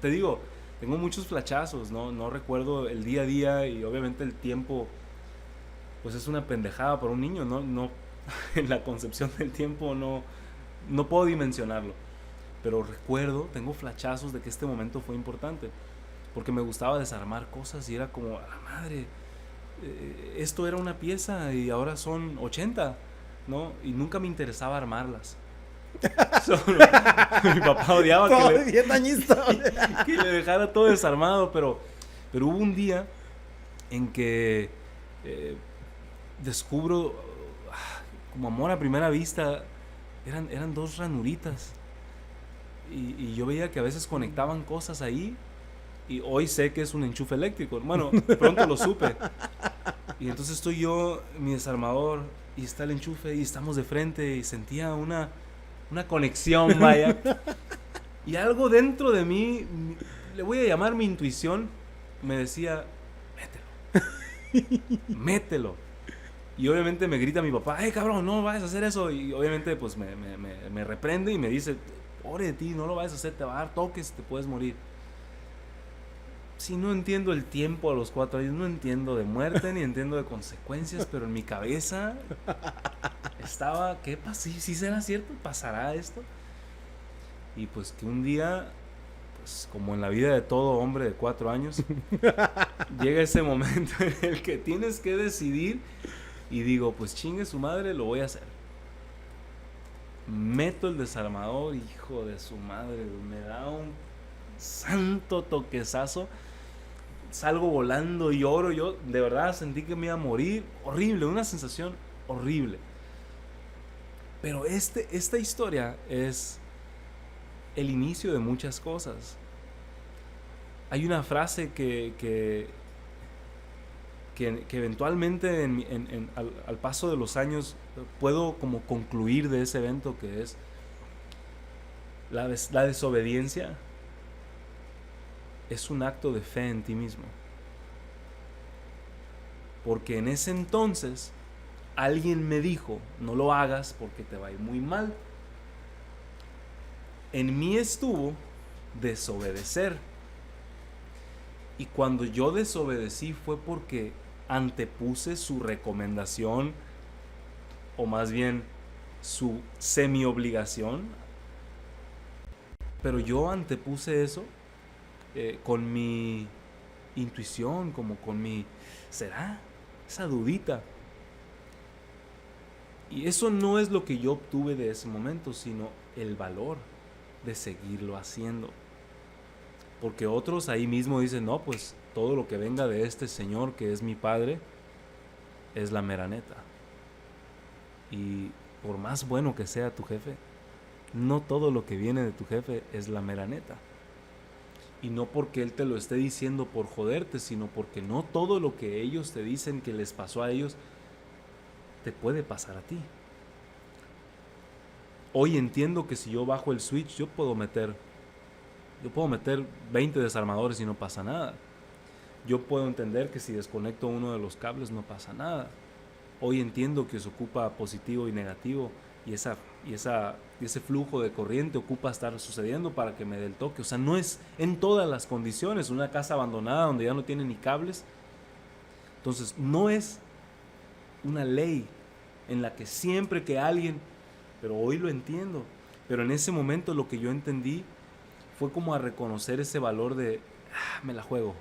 te digo, tengo muchos flachazos, no recuerdo el día a día y obviamente el tiempo, pues es una pendejada para un niño, no en la concepción del tiempo no puedo dimensionarlo, pero recuerdo, tengo flachazos de que este momento fue importante. Porque me gustaba desarmar cosas y era como, a la madre, esto era una pieza y ahora son 80, ¿no? Y nunca me interesaba armarlas. Mi papá odiaba que le dejara todo desarmado, pero hubo un día en que descubro, como amor a primera vista, eran 2 ranuritas. Y yo veía que a veces conectaban cosas ahí. Y hoy sé que es un enchufe eléctrico. Bueno, pronto lo supe. Y entonces estoy yo, mi desarmador, y está el enchufe, y estamos de frente, y sentía una conexión, vaya. Y algo dentro de mí, le voy a llamar mi intuición, me decía, mételo. Y obviamente me grita mi papá, cabrón, no vayas a hacer eso. Y obviamente pues me reprende y me dice, pobre de ti, no lo vayas a hacer, te va a dar toques, te puedes morir. Sí, no entiendo el tiempo a los 4 años, no entiendo de muerte ni entiendo de consecuencias, pero en mi cabeza estaba, ¿qué pasa? ¿Sí será cierto? ¿Pasará esto? Y pues que un día, pues como en la vida de todo hombre de 4 años, llega ese momento en el que tienes que decidir y digo, pues chingue su madre, lo voy a hacer. Meto el desarmador, hijo de su madre, me da un santo toquezazo, salgo volando, lloro, yo de verdad sentí que me iba a morir, horrible, una sensación horrible. Pero esta historia es el inicio de muchas cosas. Hay una frase que eventualmente al paso de los años puedo como concluir de ese evento, que es la desobediencia es un acto de fe en ti mismo. Porque en ese entonces alguien me dijo, no lo hagas porque te va a ir muy mal. En mí estuvo desobedecer. Y cuando yo desobedecí fue porque antepuse su recomendación, o más bien su semi-obligación. Pero yo antepuse eso con mi intuición, como con mi... ¿Será? esa dudita. Y eso no es lo que yo obtuve de ese momento, sino el valor de seguirlo haciendo. Porque otros ahí mismo dicen, no, pues todo lo que venga de este señor que es mi padre es la mera neta. Y por más bueno que sea tu jefe, no todo lo que viene de tu jefe es la mera neta. Y no porque él te lo esté diciendo por joderte, sino porque no todo lo que ellos te dicen que les pasó a ellos te puede pasar a ti. Hoy entiendo que si yo bajo el switch, yo puedo meter 20 desarmadores y no pasa nada. Yo puedo entender que si desconecto uno de los cables no pasa nada. Hoy entiendo que se ocupa positivo y negativo y ese flujo de corriente ocupa estar sucediendo para que me dé el toque. O sea, no es en todas las condiciones. Una casa abandonada donde ya no tiene ni cables. Entonces, no es una ley en la que siempre que alguien, pero hoy lo entiendo. Pero en ese momento lo que yo entendí fue como a reconocer ese valor de, me la juego.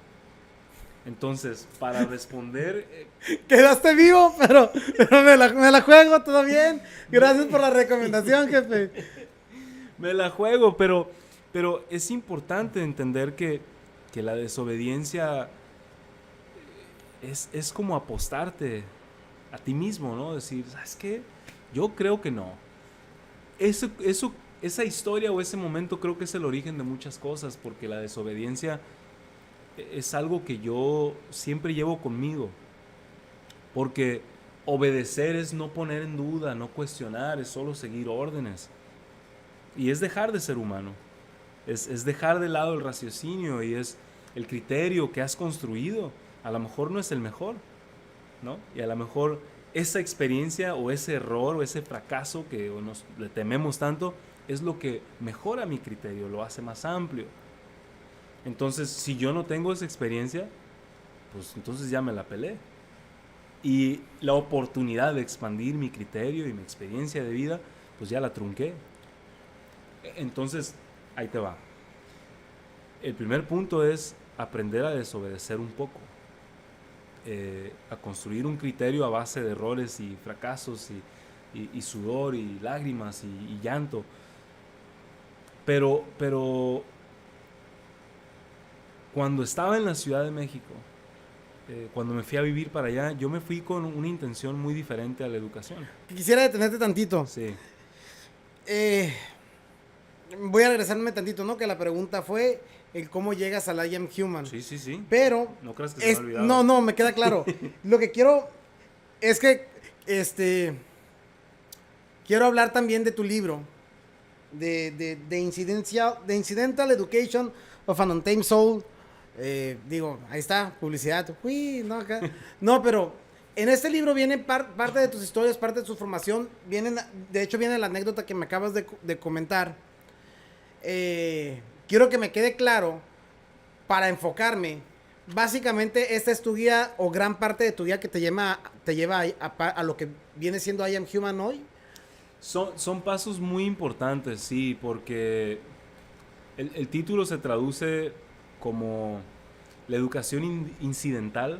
Entonces, para responder... Quedaste vivo, pero me la juego, todo bien. Gracias por la recomendación, jefe. Me la juego, pero es importante entender que la desobediencia es como apostarte a ti mismo, ¿no? Decir, ¿sabes qué? Yo creo que no. Esa historia o ese momento creo que es el origen de muchas cosas, porque la desobediencia es algo que yo siempre llevo conmigo, porque obedecer es no poner en duda, no cuestionar, es solo seguir órdenes, y es dejar de ser humano, es dejar de lado el raciocinio y es el criterio que has construido, a lo mejor no es el mejor, ¿no? Y a lo mejor esa experiencia o ese error o ese fracaso que le tememos tanto es lo que mejora mi criterio, lo hace más amplio. Entonces, si yo no tengo esa experiencia, pues entonces ya me la pelé. Y la oportunidad de expandir mi criterio y mi experiencia de vida, pues ya la trunqué. Entonces, ahí te va. El primer punto es aprender a desobedecer un poco. A construir un criterio a base de errores y fracasos y sudor y lágrimas y llanto. Pero cuando estaba en la Ciudad de México, cuando me fui a vivir para allá, yo me fui con una intención muy diferente a la educación. Quisiera detenerte tantito. Sí. Voy a regresarme tantito, ¿no? Que la pregunta fue el cómo llegas al I Am Human. Sí. Pero... No creas que se me ha olvidado. No, me queda claro. Lo que quiero es que, quiero hablar también de tu libro, de Incidental Education of an Untamed Soul. Ahí está, publicidad. Uy, no, acá. No, pero en este libro viene parte de tus historias, parte de tu formación. De hecho, viene la anécdota que me acabas de comentar. Quiero que me quede claro, para enfocarme. Básicamente, esta es tu guía, o gran parte de tu guía que te lleva a lo que viene siendo I Am Human hoy. Son pasos muy importantes, sí, porque el título se traduce como la educación incidental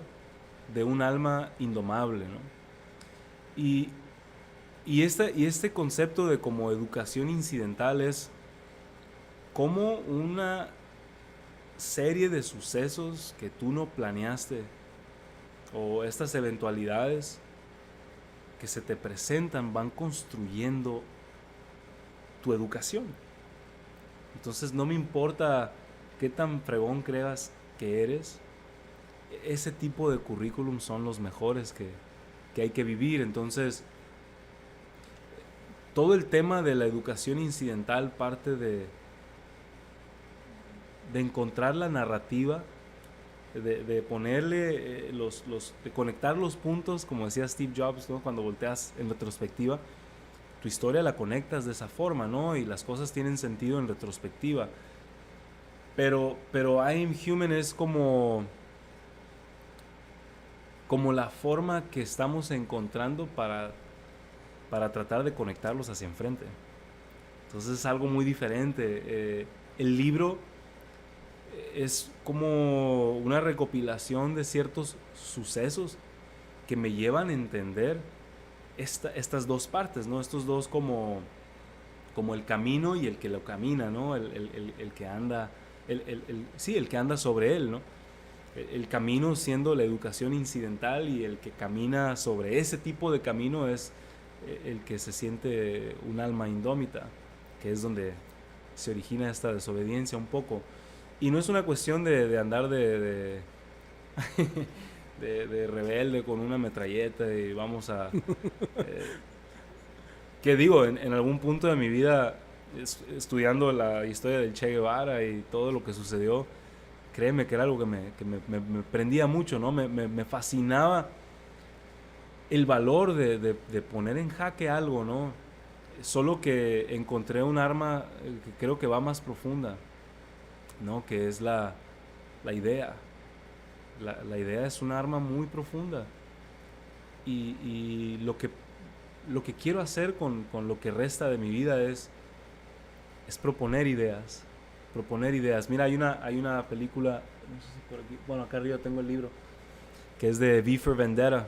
de un alma indomable, ¿no? Y este concepto de como educación incidental es como una serie de sucesos que tú no planeaste o estas eventualidades que se te presentan van construyendo tu educación. Entonces no me importa qué tan fregón creas que eres, ese tipo de currículum son los mejores que hay que vivir. Entonces todo el tema de la educación incidental parte de encontrar la narrativa, de ponerle de conectar los puntos, como decía Steve Jobs, ¿no? Cuando volteas en retrospectiva, tu historia la conectas de esa forma, ¿no? Y las cosas tienen sentido en retrospectiva. Pero I Am Human es como la forma que estamos encontrando para tratar de conectarlos hacia enfrente. Entonces es algo muy diferente. El libro es como una recopilación de ciertos sucesos que me llevan a entender estas dos partes, ¿no? Estos dos como el camino y el que lo camina, ¿no? El que anda, sí, el que anda sobre él, ¿no? El camino siendo la educación incidental, y el que camina sobre ese tipo de camino es el que se siente un alma indómita, que es donde se origina esta desobediencia un poco. Y no es una cuestión de andar de rebelde con una metralleta y vamos a... que digo, en algún punto de mi vida, estudiando la historia del Che Guevara y todo lo que sucedió, créeme que era algo que me prendía mucho, ¿no? Me fascinaba el valor de poner en jaque algo, ¿no? Solo que encontré un arma que creo que va más profunda, ¿no? Que es la idea. La idea es un arma muy profunda. Y lo que quiero hacer con lo que resta de mi vida es proponer ideas. Proponer ideas. Mira, hay una película, no sé si por aquí, bueno, acá arriba tengo el libro, que es de V for Vendetta.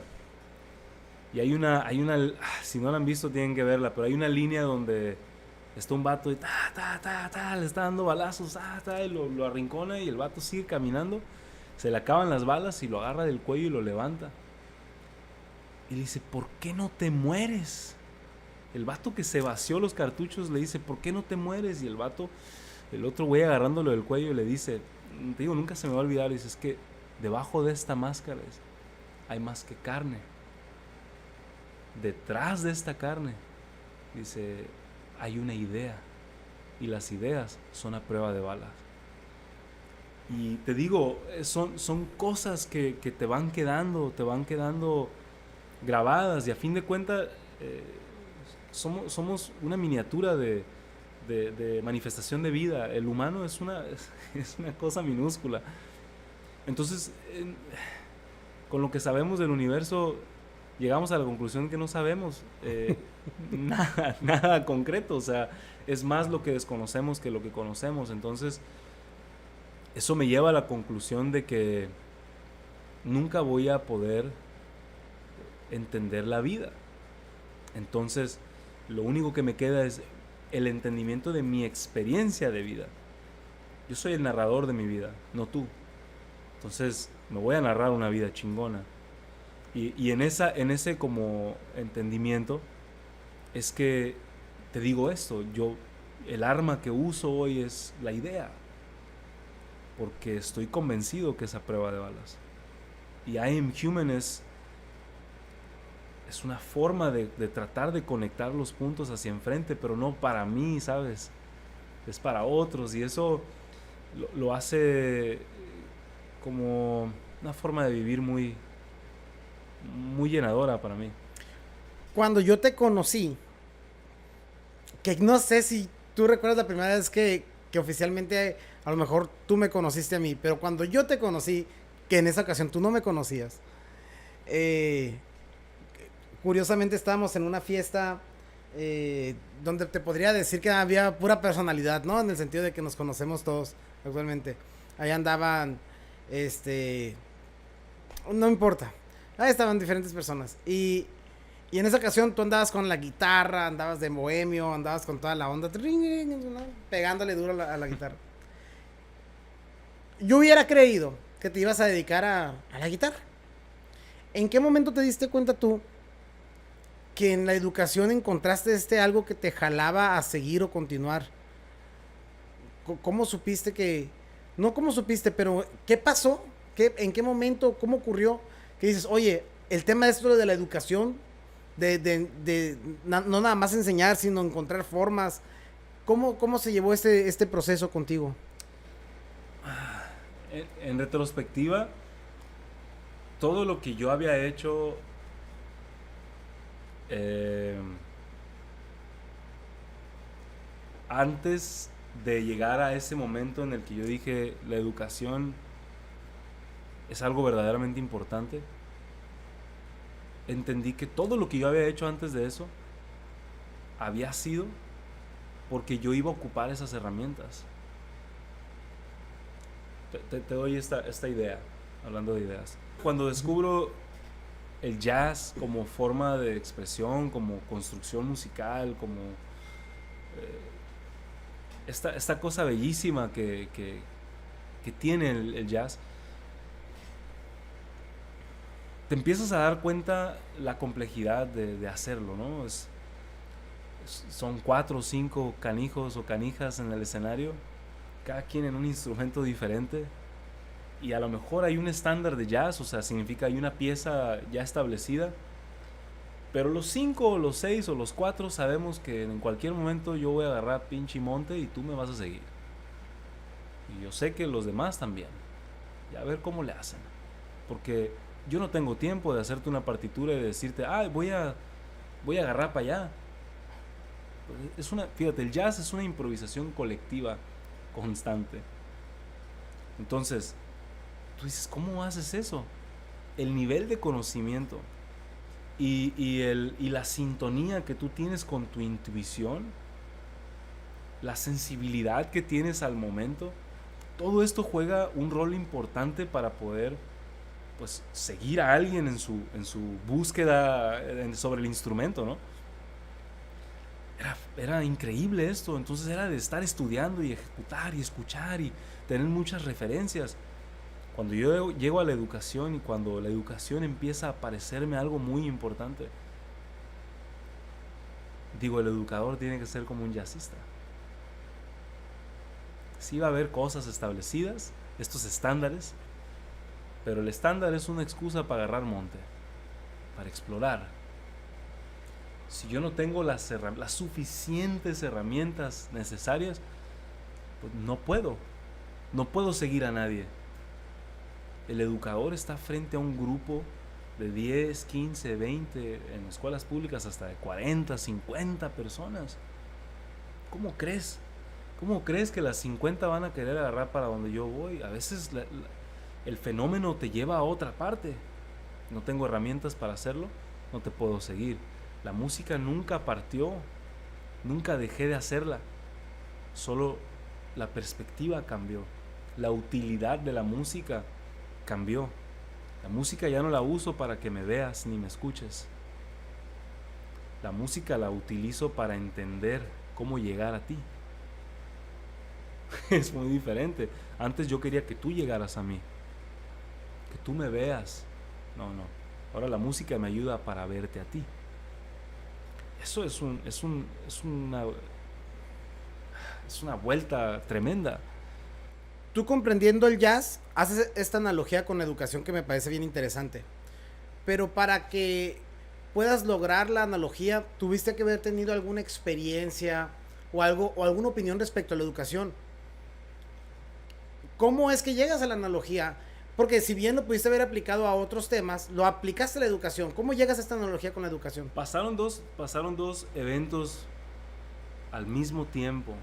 Y hay una, si no la han visto tienen que verla, pero hay una línea donde está un vato y le está dando balazos, y lo arrincona, y el vato sigue caminando, se le acaban las balas y lo agarra del cuello y lo levanta. Y le dice, ¿por qué no te mueres? El vato que se vació los cartuchos le dice, ¿por qué no te mueres? Y el otro güey agarrándolo del cuello le dice, te digo, nunca se me va a olvidar, dice, es que debajo de esta máscara hay más que carne. Detrás de esta carne, dice, hay una idea, y las ideas son a prueba de balas. Y te digo, son cosas que te van quedando grabadas, y a fin de cuentas somos una miniatura de manifestación de vida. El humano es una cosa minúscula. Entonces, con lo que sabemos del universo, llegamos a la conclusión que no sabemos nada concreto. O sea, es más lo que desconocemos que lo que conocemos. Entonces, eso me lleva a la conclusión de que nunca voy a poder entender la vida. Entonces, lo único que me queda es el entendimiento de mi experiencia de vida. Yo soy el narrador de mi vida, no tú. Entonces, me voy a narrar una vida chingona. Y en ese como entendimiento es que te digo esto, el arma que uso hoy es la idea, porque estoy convencido que es a prueba de balas. Y I Am Human es una forma de tratar de conectar los puntos hacia enfrente, pero no para mí, ¿sabes? Es para otros, y eso lo hace como una forma de vivir muy, muy llenadora para mí. Cuando yo te conocí, que no sé si tú recuerdas la primera vez que oficialmente, a lo mejor tú me conociste a mí, pero cuando yo te conocí, que en esa ocasión tú no me conocías, curiosamente estábamos en una fiesta donde te podría decir que había pura personalidad, ¿no? En el sentido de que nos conocemos todos actualmente. Ahí andaban, no importa, ahí estaban diferentes personas. Y en esa ocasión tú andabas con la guitarra, andabas de bohemio, andabas con toda la onda, pegándole duro a la guitarra. Yo hubiera creído que te ibas a dedicar a la guitarra. ¿En qué momento te diste cuenta tú que en la educación encontraste algo que te jalaba a seguir o continuar? ¿Cómo supiste que... No cómo supiste, pero ¿qué pasó? ¿En qué momento? ¿Cómo ocurrió? Que dices, oye, el tema de esto de la educación, no nada más enseñar, sino encontrar formas. ¿Cómo se llevó este proceso contigo? En retrospectiva, todo lo que yo había hecho antes de llegar a ese momento en el que yo dije la educación es algo verdaderamente importante, entendí que todo lo que yo había hecho antes de eso había sido porque yo iba a ocupar esas herramientas. Te doy esta idea, hablando de ideas. Cuando descubro el jazz como forma de expresión, como construcción musical, como esta cosa bellísima que tiene el jazz, te empiezas a dar cuenta la complejidad de hacerlo, ¿no? Son 4 o 5 canijos o canijas en el escenario, cada quien en un instrumento diferente, y a lo mejor hay un estándar de jazz, o sea, significa hay una pieza ya establecida, pero los 5 o los 6 o los 4 sabemos que en cualquier momento yo voy a agarrar pinche monte y tú me vas a seguir. Y yo sé que los demás también. Y a ver cómo le hacen. Porque yo no tengo tiempo de hacerte una partitura y de decirte, voy a agarrar para allá. Fíjate, el jazz es una improvisación colectiva constante. Entonces, tú dices, ¿cómo haces eso? El nivel de conocimiento y la sintonía que tú tienes con tu intuición, la sensibilidad que tienes al momento, todo esto juega un rol importante para poder, pues, seguir a alguien en su búsqueda sobre el instrumento, ¿no? Era increíble esto. Entonces era de estar estudiando y ejecutar y escuchar y tener muchas referencias. Cuando yo llego a la educación y cuando la educación empieza a parecerme algo muy importante, digo, el educador tiene que ser como un jazzista. Sí va a haber cosas establecidas, estos estándares, pero el estándar es una excusa para agarrar monte, para explorar. Si yo no tengo las suficientes herramientas necesarias, pues no puedo seguir a nadie. El educador está frente a un grupo de 10, 15, 20, en escuelas públicas hasta de 40, 50 personas. ¿Cómo crees? ¿Cómo crees que las 50 van a querer agarrar para donde yo voy? A veces el fenómeno te lleva a otra parte. No tengo herramientas para hacerlo, no te puedo seguir. La música nunca partió, nunca dejé de hacerla. Solo la perspectiva cambió. La utilidad de la música cambió. La música ya no la uso para que me veas ni me escuches. La música la utilizo para entender cómo llegar a ti. Es muy diferente. Antes yo quería que tú llegaras a mí, que tú me veas. No. Ahora la música me ayuda para verte a ti. Eso es una vuelta tremenda. Tú comprendiendo el jazz, haces esta analogía con la educación que me parece bien interesante. Pero para que puedas lograr la analogía, tuviste que haber tenido alguna experiencia o alguna opinión respecto a la educación. ¿Cómo es que llegas a la analogía? Porque si bien lo pudiste haber aplicado a otros temas, lo aplicaste a la educación. ¿Cómo llegas a esta analogía con la educación? Pasaron dos eventos al mismo tiempo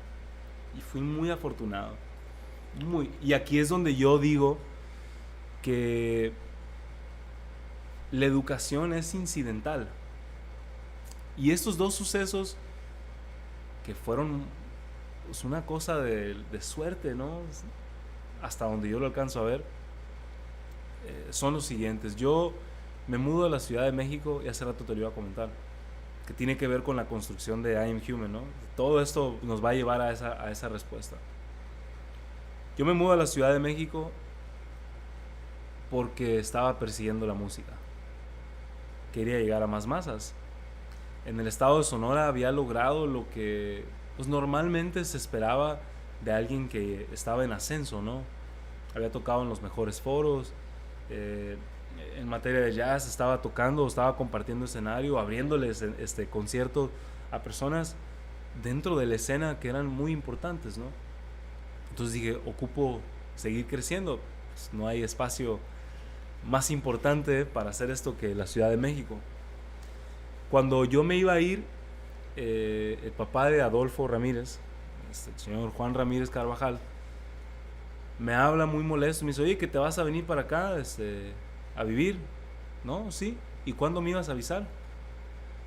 y fui muy afortunado. Y aquí es donde yo digo que la educación es incidental. Y estos dos sucesos que fueron, pues, una cosa de suerte, ¿no? Hasta donde yo lo alcanzo a ver, son los siguientes. Yo me mudo a la Ciudad de México y hace rato te lo iba a comentar, que tiene que ver con la construcción de I Am Human, ¿no? Todo esto nos va a llevar a esa respuesta. Yo me mudo a la Ciudad de México porque estaba persiguiendo la música. Quería llegar a más masas. En el estado de Sonora había logrado lo que, pues, normalmente se esperaba de alguien que estaba en ascenso, ¿no? Había tocado en los mejores foros, en materia de jazz estaba compartiendo escenario, abriéndoles conciertos a personas dentro de la escena que eran muy importantes, ¿no? Entonces dije, ocupo seguir creciendo, pues no hay espacio más importante para hacer esto que la Ciudad de México. Cuando yo me iba a ir, el papá de Adolfo Ramírez, el señor Juan Ramírez Carvajal, me habla muy molesto, me dice, oye, que te vas a venir para acá a vivir. No, sí. ¿Y cuándo me ibas a avisar?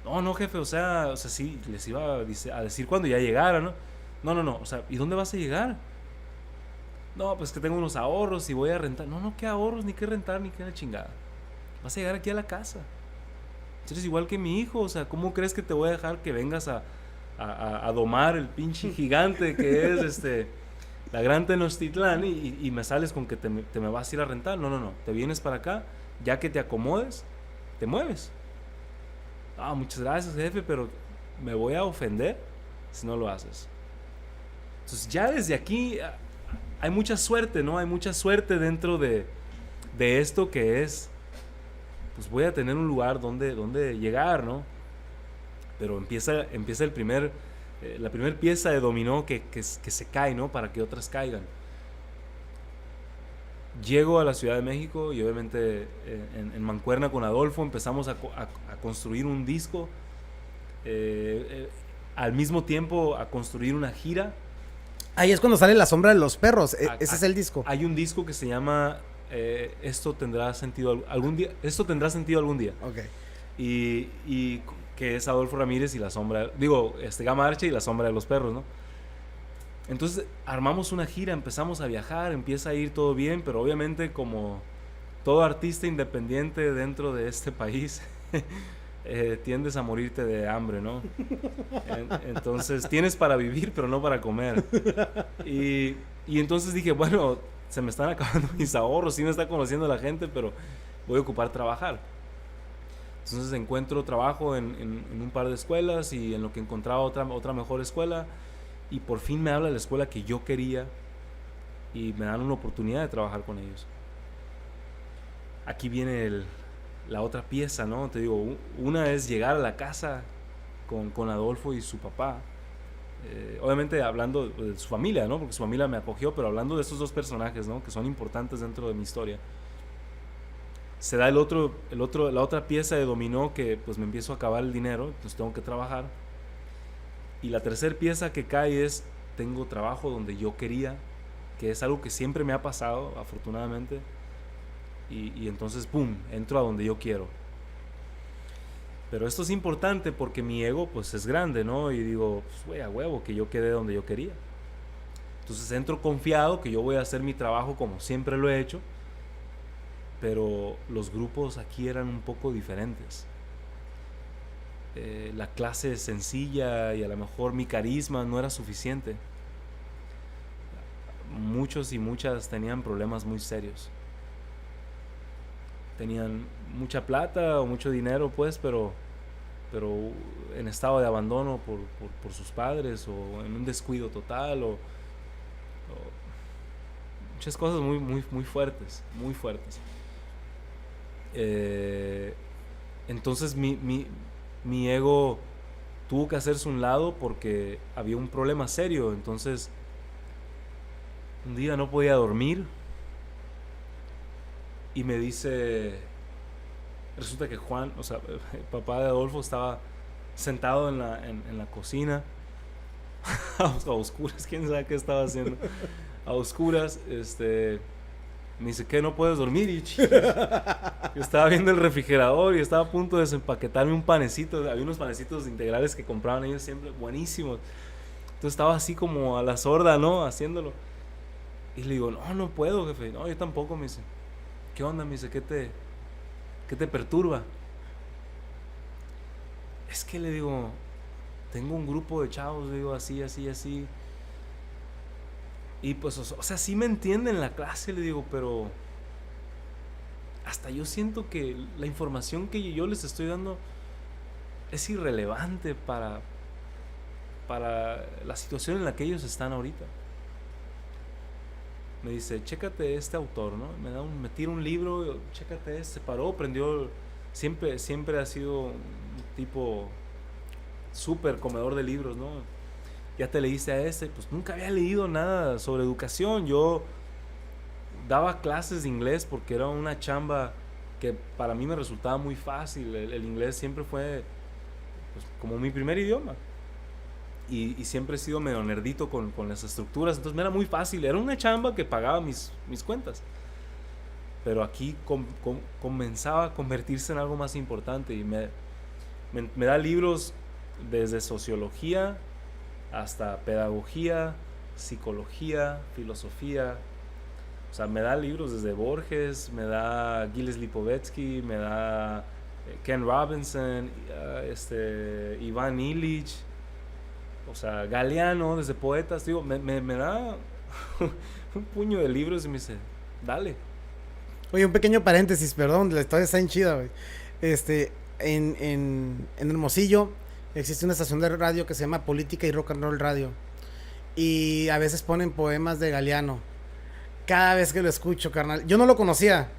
No, jefe, o sea sí, les iba a decir cuando ya llegara, ¿no? No, o sea, ¿y dónde vas a llegar? No, pues que tengo unos ahorros y voy a rentar. No, qué ahorros, ni qué rentar, ni qué chingada. vas a llegar aquí a la casa. Eres igual que mi hijo, o sea, ¿cómo crees que te voy a dejar que vengas a domar el pinche gigante que es la gran Tenochtitlán y me sales con que te me vas a ir a rentar? No, te vienes para acá, ya que te acomodes, te mueves. Muchas gracias, jefe, pero me voy a ofender si no lo haces. Entonces ya desde aquí hay mucha suerte, ¿no? Hay mucha suerte dentro de esto que es, pues voy a tener un lugar donde llegar, ¿no? Pero empieza la primera pieza de dominó que se cae, ¿no? Para que otras caigan. Llego a la Ciudad de México y obviamente en mancuerna con Adolfo empezamos a construir un disco, al mismo tiempo a construir una gira. Ahí es cuando sale La Sombra de los Perros. Ese es el disco. Hay un disco que se llama Esto tendrá sentido algún día. Esto tendrá sentido algún día. Okay. Y que es Adolfo Ramírez y la sombra, Gama Arche y La Sombra de los Perros, ¿no? Entonces armamos una gira, empezamos a viajar, empieza a ir todo bien, pero obviamente como todo artista independiente dentro de este país, tiendes a morirte de hambre, ¿no? Entonces tienes para vivir, pero no para comer. Y entonces dije, bueno, se me están acabando mis ahorros, sí me está conociendo la gente, pero voy a ocupar trabajar. Entonces encuentro trabajo en un par de escuelas y en lo que encontraba otra mejor escuela. Y por fin me habla la escuela que yo quería y me dan una oportunidad de trabajar con ellos. Aquí viene la otra pieza, ¿no? Te digo, una es llegar a la casa con Adolfo y su papá. Obviamente hablando de su familia, ¿no? Porque su familia me acogió, pero hablando de estos dos personajes, ¿no? Que son importantes dentro de mi historia. Se da la otra pieza de dominó que pues me empiezo a acabar el dinero, pues tengo que trabajar. Y la tercera pieza que cae es, tengo trabajo donde yo quería, que es algo que siempre me ha pasado, afortunadamente. Y entonces, ¡pum!, entro a donde yo quiero. Pero esto es importante porque mi ego, pues, es grande, ¿no? Y digo, pues, güey, a huevo, que yo quedé donde yo quería. Entonces entro confiado que yo voy a hacer mi trabajo como siempre lo he hecho. Pero los grupos aquí eran un poco diferentes. La clase sencilla y a lo mejor mi carisma no era suficiente. Muchos y muchas tenían problemas muy serios. Tenían mucha plata o mucho dinero, pues, pero en estado de abandono por sus padres o en un descuido total o muchas cosas muy, muy, muy fuertes, muy fuertes. Entonces mi ego tuvo que hacerse un lado porque había un problema serio. Entonces un día no podía dormir y me dice, resulta que Juan, o sea, el papá de Adolfo, estaba sentado en la cocina a oscuras, quién sabe qué estaba haciendo, a oscuras. Me dice, ¿qué, no puedes dormir? Y yo estaba viendo el refrigerador y estaba a punto de desempaquetarme un panecito. Había unos panecitos integrales que compraban ellos siempre, buenísimos. Entonces estaba así como a la sorda, ¿no? Haciéndolo. Y le digo, no puedo, jefe. No, yo tampoco. Me dice, ¿qué onda? Me dice, ¿qué te perturba? Es que le digo, tengo un grupo de chavos, le digo, así. Y pues, o sea, sí me entienden la clase, le digo, pero hasta yo siento que la información que yo les estoy dando es irrelevante para la situación en la que ellos están ahorita. Me dice, chécate este autor, ¿no? Me tira un libro, chécate este. Se paró, prendió. Siempre ha sido un tipo súper comedor de libros, ¿no? Ya te leíste a este. Pues nunca había leído nada sobre educación. Yo daba clases de inglés porque era una chamba que para mí me resultaba muy fácil. El inglés siempre fue pues, como mi primer idioma. Y siempre he sido medio nerdito con las estructuras. Entonces me era muy fácil. Era una chamba que pagaba mis cuentas. Pero aquí comenzaba a convertirse en algo más importante. Y me da libros desde sociología hasta pedagogía, psicología, filosofía. O sea, me da libros desde Borges, me da Gilles Lipovetsky, me da Ken Robinson, Iván Illich, o sea, Galeano, desde poetas, digo, me da un puño de libros y me dice, dale. Oye, un pequeño paréntesis, perdón, la historia está en chida, güey. En Hermosillo existe una estación de radio que se llama Política y Rock and Roll Radio. Y a veces ponen poemas de Galeano. Cada vez que lo escucho, carnal. Yo no lo conocía,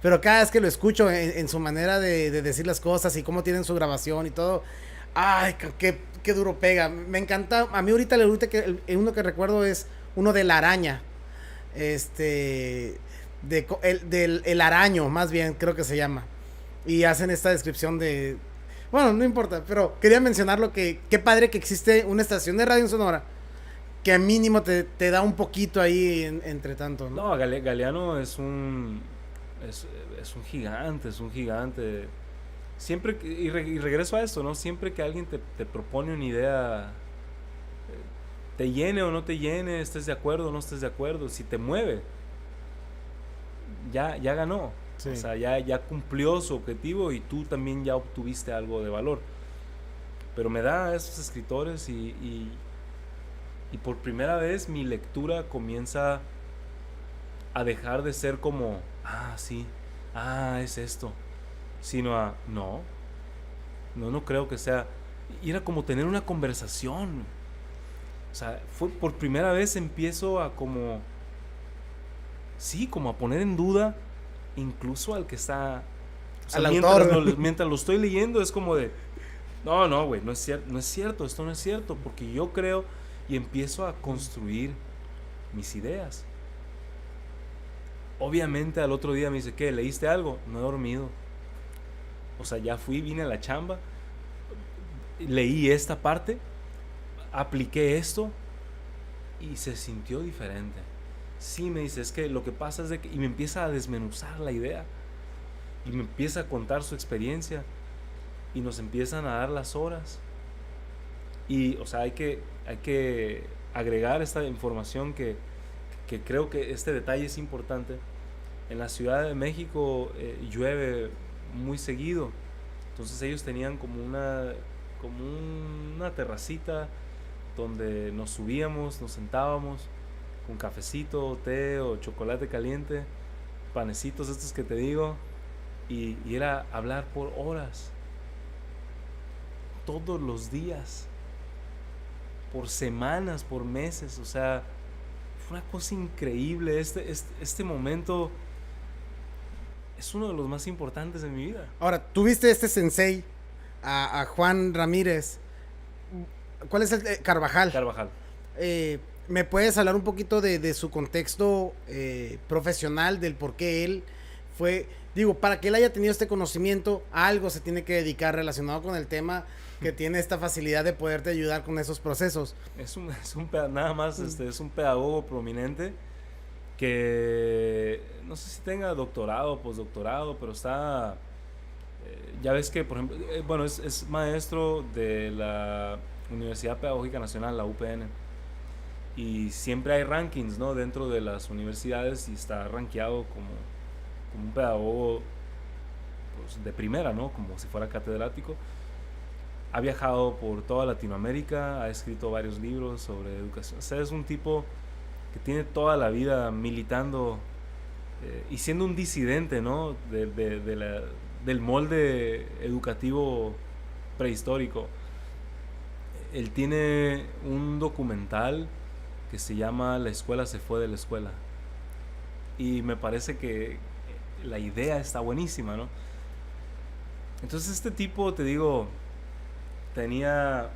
pero cada vez que lo escucho en su manera de decir las cosas y cómo tienen su grabación y todo. Ay, qué duro pega. Me encanta. A mí ahorita uno que recuerdo es uno de La Araña. El araño, más bien, creo que se llama. Y hacen esta descripción de... Bueno, no importa, pero quería mencionarlo que qué padre que existe una estación de radio en Sonora que mínimo te da un poquito ahí entre tanto, ¿no? No, Galeano es un gigante, es un gigante. Siempre, y regreso a esto, ¿no? Siempre que alguien te propone una idea, te llene o no te llene, estés de acuerdo o no estés de acuerdo, si te mueve, ya ganó. Sí. O sea, ya cumplió su objetivo y tú también ya obtuviste algo de valor. Pero me da a esos escritores y por primera vez mi lectura comienza a dejar de ser como, sí, es esto, sino a, no creo que sea. Y era como tener una conversación. O sea, por primera vez empiezo a como a poner en duda incluso al que está, o sea, mientras lo estoy leyendo es como de, no, güey, no es cierto, esto no es cierto, porque yo creo, y empiezo a construir mis ideas. Obviamente al otro día me dice, ¿qué? ¿Leíste algo? No he dormido. O sea, ya vine a la chamba, leí esta parte, apliqué esto y se sintió diferente. Sí, me dice, es que lo que pasa es de que... Y me empieza a desmenuzar la idea. Y me empieza a contar su experiencia. Y nos empiezan a dar las horas. Y, o sea, hay que agregar esta información que creo que este detalle es importante. En la Ciudad de México llueve muy seguido. Entonces ellos tenían como una terracita donde nos subíamos, nos sentábamos con cafecito, té o chocolate caliente, panecitos estos que te digo, y era hablar por horas, todos los días, por semanas, por meses. O sea, fue una cosa increíble. Este momento es uno de los más importantes de mi vida. Ahora, tuviste este sensei, a Juan Ramírez. ¿Cuál es el Carvajal? ¿Me puedes hablar un poquito de su contexto profesional, del por qué él fue, para que él haya tenido este conocimiento, a algo se tiene que dedicar relacionado con el tema, que tiene esta facilidad de poderte ayudar con esos procesos? Nada más, es un pedagogo prominente que no sé si tenga doctorado o postdoctorado, pero está, ya ves que, por ejemplo, es maestro de la Universidad Pedagógica Nacional, la UPN. Y siempre hay rankings, ¿no?, dentro de las universidades, y está rankeado como un pedagogo, pues, de primera, ¿no?, como si fuera catedrático. Ha viajado por toda Latinoamérica, ha escrito varios libros sobre educación. O sea, es un tipo que tiene toda la vida militando y siendo un disidente, ¿no?, del molde educativo prehistórico. Él tiene un documental que se llama La escuela se fue de la escuela, y me parece que la idea está buenísima, ¿no? Entonces este tipo, te digo, tenía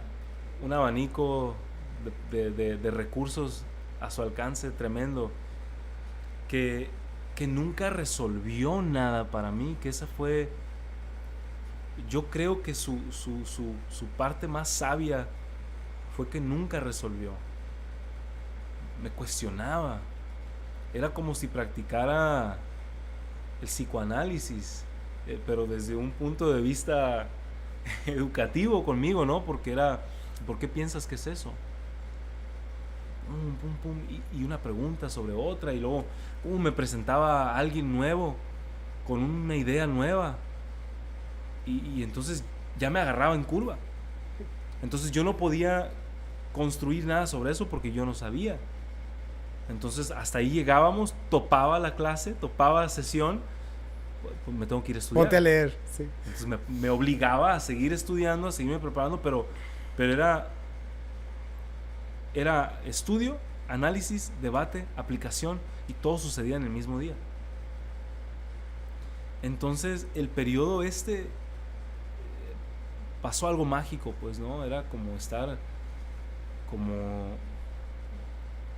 un abanico de recursos a su alcance tremendo, que nunca resolvió nada para mí, que esa fue, yo creo que su parte más sabia fue que nunca resolvió. Me cuestionaba. Era como si practicara el psicoanálisis, pero desde un punto de vista educativo conmigo, ¿no? Porque era, ¿por qué piensas que es eso? y una pregunta sobre otra, y luego me presentaba a alguien nuevo con una idea nueva, y entonces ya me agarraba en curva. Entonces yo no podía construir nada sobre eso porque yo no sabía. Entonces hasta ahí llegábamos, topaba la clase, topaba la sesión, pues me tengo que ir a estudiar. Ponte a leer, sí. Entonces me obligaba a seguir estudiando, a seguirme preparando, pero era estudio, análisis, debate, aplicación, y todo sucedía en el mismo día. Entonces el periodo pasó algo mágico, pues, ¿no? Era como estar como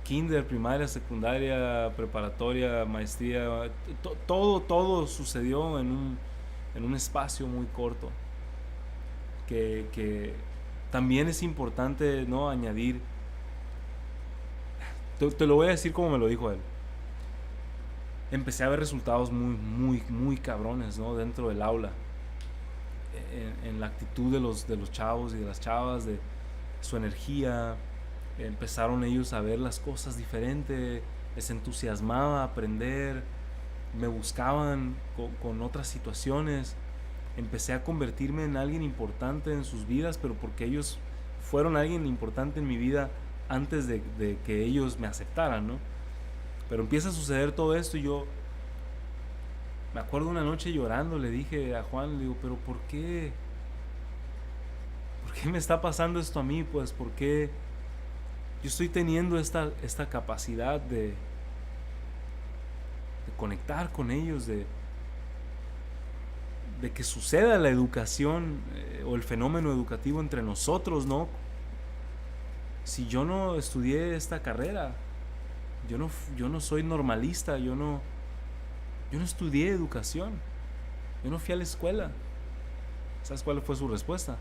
kinder, primaria, secundaria, preparatoria, maestría, todo sucedió en un espacio muy corto, que también es importante, ¿no?, añadir. Te lo voy a decir como me lo dijo él. Empecé a ver resultados muy cabrones, ¿no?, dentro del aula, en la actitud de los chavos y de las chavas, de su energía. Empezaron ellos a ver las cosas diferente, les entusiasmaba aprender, me buscaban con otras situaciones. Empecé a convertirme en alguien importante en sus vidas, pero porque ellos fueron alguien importante en mi vida antes de que ellos me aceptaran, ¿no? Pero empieza a suceder todo esto, y yo me acuerdo una noche llorando, le dije a Juan, le digo, pero ¿por qué? ¿Por qué me está pasando esto a mí? Pues, ¿por qué yo estoy teniendo esta capacidad de conectar con ellos, de que suceda la educación o el fenómeno educativo entre nosotros, ¿no? Si yo no estudié esta carrera, yo no soy normalista, yo no estudié educación, yo no fui a la escuela. ¿Sabes cuál fue su respuesta?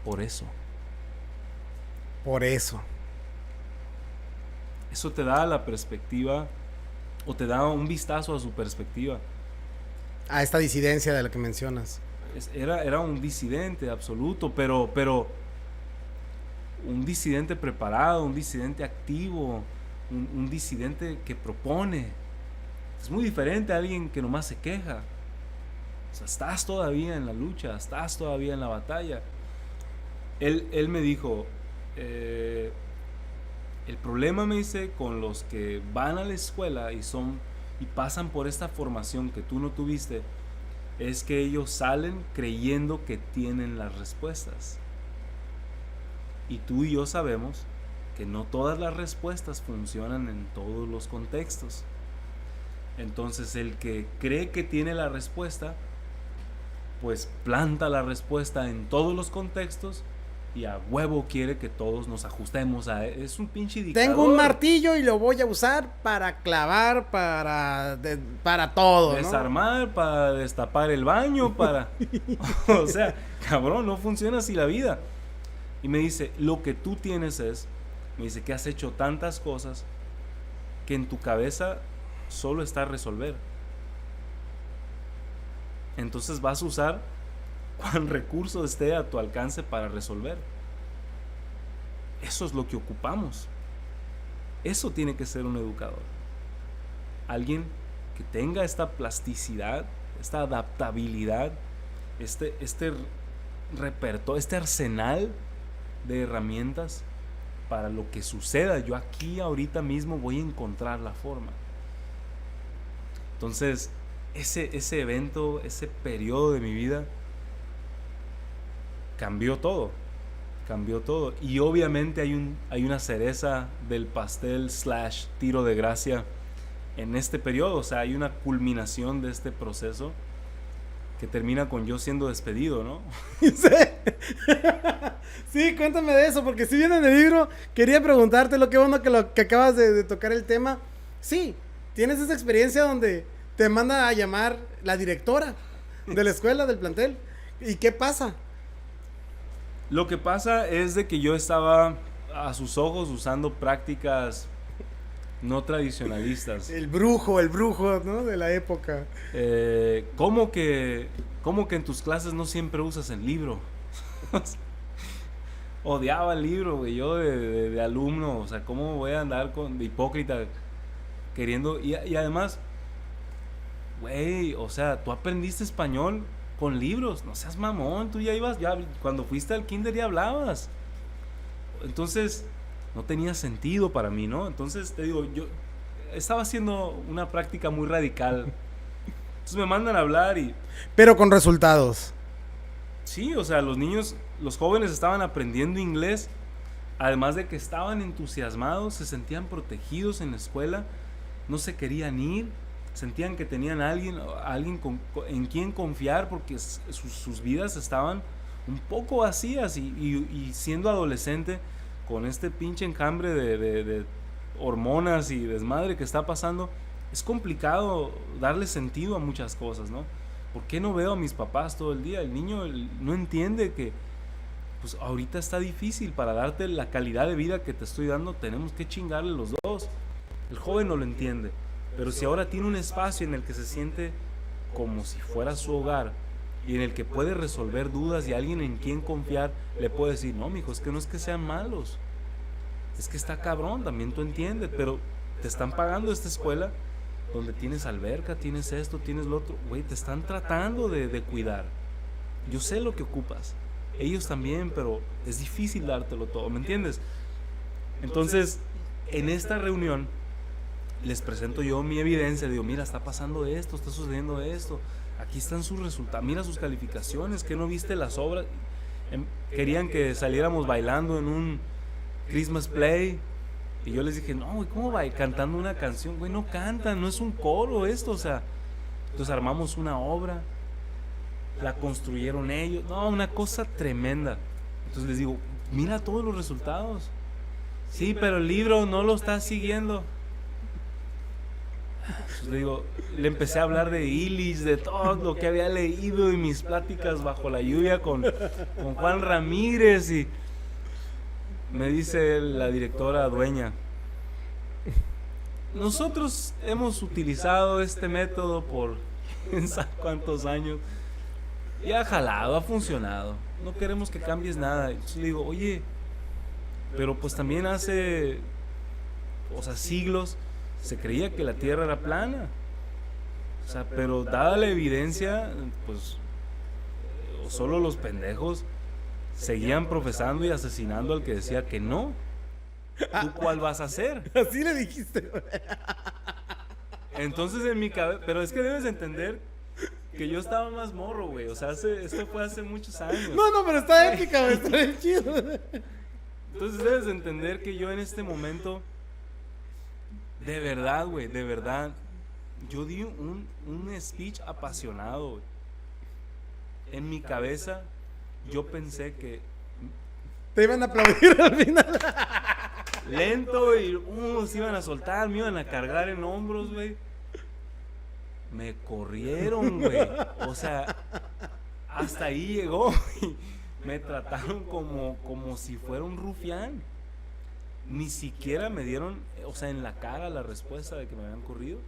Por eso. Por eso. Eso te da la perspectiva, o te da un vistazo a su perspectiva. A esta disidencia de la que mencionas. Era un disidente absoluto, pero un disidente preparado, un disidente activo, un disidente que propone. Es muy diferente a alguien que nomás se queja. O sea, estás todavía en la lucha, estás todavía en la batalla. Él me dijo, el problema, me dice, con los que van a la escuela y pasan por esta formación que tú no tuviste, es que ellos salen creyendo que tienen las respuestas. Y tú y yo sabemos que no todas las respuestas funcionan en todos los contextos. Entonces el que cree que tiene la respuesta, pues planta la respuesta en todos los contextos, y a huevo quiere que todos nos ajustemos a él. Es un pinche dictador. Tengo un martillo y lo voy a usar para clavar, para todo, ¿no? Desarmar, para destapar el baño, para... O sea, cabrón, no funciona así la vida. Y me dice, lo que tú tienes me dice que has hecho tantas cosas que en tu cabeza solo está resolver. Entonces vas a usar cuán recurso esté a tu alcance para resolver. Eso es lo que ocupamos. Eso tiene que ser un educador. Alguien que tenga esta plasticidad, esta adaptabilidad, este repertorio, este arsenal de herramientas para lo que suceda. Yo aquí ahorita mismo voy a encontrar la forma. Entonces, ese evento, ese periodo de mi vida cambió todo. Y obviamente hay una cereza del pastel / tiro de gracia en este periodo. O sea, hay una culminación de este proceso que termina con yo siendo despedido, ¿no? Sí, cuéntame de eso, porque si viene en el libro, quería preguntarte lo que bueno que acabas de tocar el tema. Sí, tienes esa experiencia donde te manda a llamar la directora de la escuela, del plantel. ¿Y qué pasa? Lo que pasa es de que yo estaba a sus ojos usando prácticas no tradicionalistas. El brujo, ¿no? De la época. ¿Cómo que en tus clases no siempre usas el libro? odiaba el libro, güey, yo de alumno, o sea, ¿cómo voy a andar de hipócrita queriendo? Y además, güey, o sea, tú aprendiste español con libros, no seas mamón, tú ya ibas, ya cuando fuiste al kinder ya hablabas. Entonces, no tenía sentido para mí, ¿no? Entonces, te digo, yo estaba haciendo una práctica muy radical. Entonces me mandan a hablar y... Pero con resultados. Sí, o sea, los niños, los jóvenes estaban aprendiendo inglés, además de que estaban entusiasmados, se sentían protegidos en la escuela, no se querían ir, sentían que tenían a alguien en quien confiar porque sus vidas estaban un poco vacías y siendo adolescente con este pinche enjambre de hormonas y desmadre que está pasando, es complicado darle sentido a muchas cosas, ¿no? ¿Por qué no veo a mis papás todo el día? El niño no entiende que pues ahorita está difícil para darte la calidad de vida que te estoy dando, tenemos que chingarle los dos. El joven no lo entiende, pero si ahora tiene un espacio en el que se siente como si fuera su hogar y en el que puede resolver dudas y alguien en quien confiar, le puede decir, no, mijo, es que no es que sean malos, es que está cabrón, también tú entiendes, pero te están pagando esta escuela donde tienes alberca, tienes esto, tienes lo otro, güey, te están tratando de cuidar. Yo sé lo que ocupas, ellos también, pero es difícil dártelo todo, ¿me entiendes? Entonces, en esta reunión les presento yo mi evidencia, digo, mira, está pasando esto, está sucediendo esto, aquí están sus resultados, mira sus calificaciones, que no viste las obras. Querían que saliéramos bailando en un Christmas play. Y yo les dije, no, güey, ¿cómo va? Cantando una canción, güey, no cantan, no es un coro esto, o sea. Entonces armamos una obra, la construyeron ellos, no, una cosa tremenda. Entonces les digo, mira todos los resultados. Sí, pero el libro no lo está siguiendo. Entonces le digo, le empecé a hablar de Illich, de todo lo que había leído y mis pláticas bajo la lluvia con Juan Ramírez y... Me dice la directora dueña, nosotros hemos utilizado este método por quién sabe cuántos años y ha jalado, ha funcionado, no queremos que cambies nada. Entonces le digo, oye, pero pues también hace, o sea, siglos se creía que la Tierra era plana, o sea, pero dada la evidencia, pues solo los pendejos seguían profesando y asesinando al que decía que no. ¿Tú cuál vas a hacer? Así le dijiste. Entonces en mi cabeza, pero es que debes entender que yo estaba más morro, güey. O sea, esto fue hace muchos años. No, pero está épica, güey, está bien chido. Entonces debes entender que yo en este momento, de verdad, güey, de verdad, yo di un speech apasionado, güey. En mi cabeza yo pensé que te iban a aplaudir al final. Lento y se iban a soltar, me iban a cargar en hombros, güey. Me corrieron, güey. O sea, hasta ahí llegó. Me trataron como si fuera un rufián. Ni siquiera me dieron, o sea, en la cara la respuesta de que me habían corrido.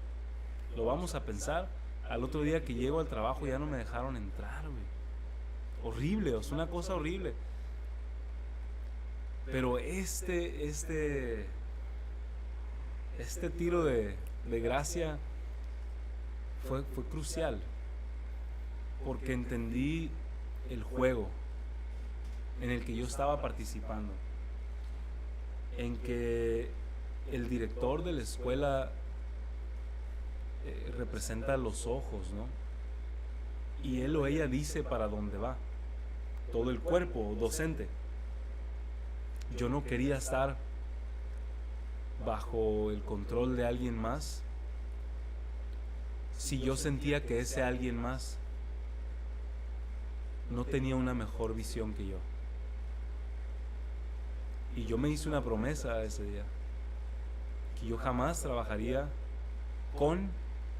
Lo vamos a pensar. Al otro día que llego al trabajo ya no me dejaron entrar, güey. Horrible, o sea, una cosa horrible. Pero este tiro de gracia fue crucial, porque entendí el juego en el que yo estaba participando, en que el director de la escuela representa los ojos, ¿no? Y él o ella dice para dónde va, todo el cuerpo docente. Yo no quería estar bajo el control de alguien más si yo sentía que ese alguien más no tenía una mejor visión que yo. Y yo me hice una promesa ese día, que yo jamás trabajaría con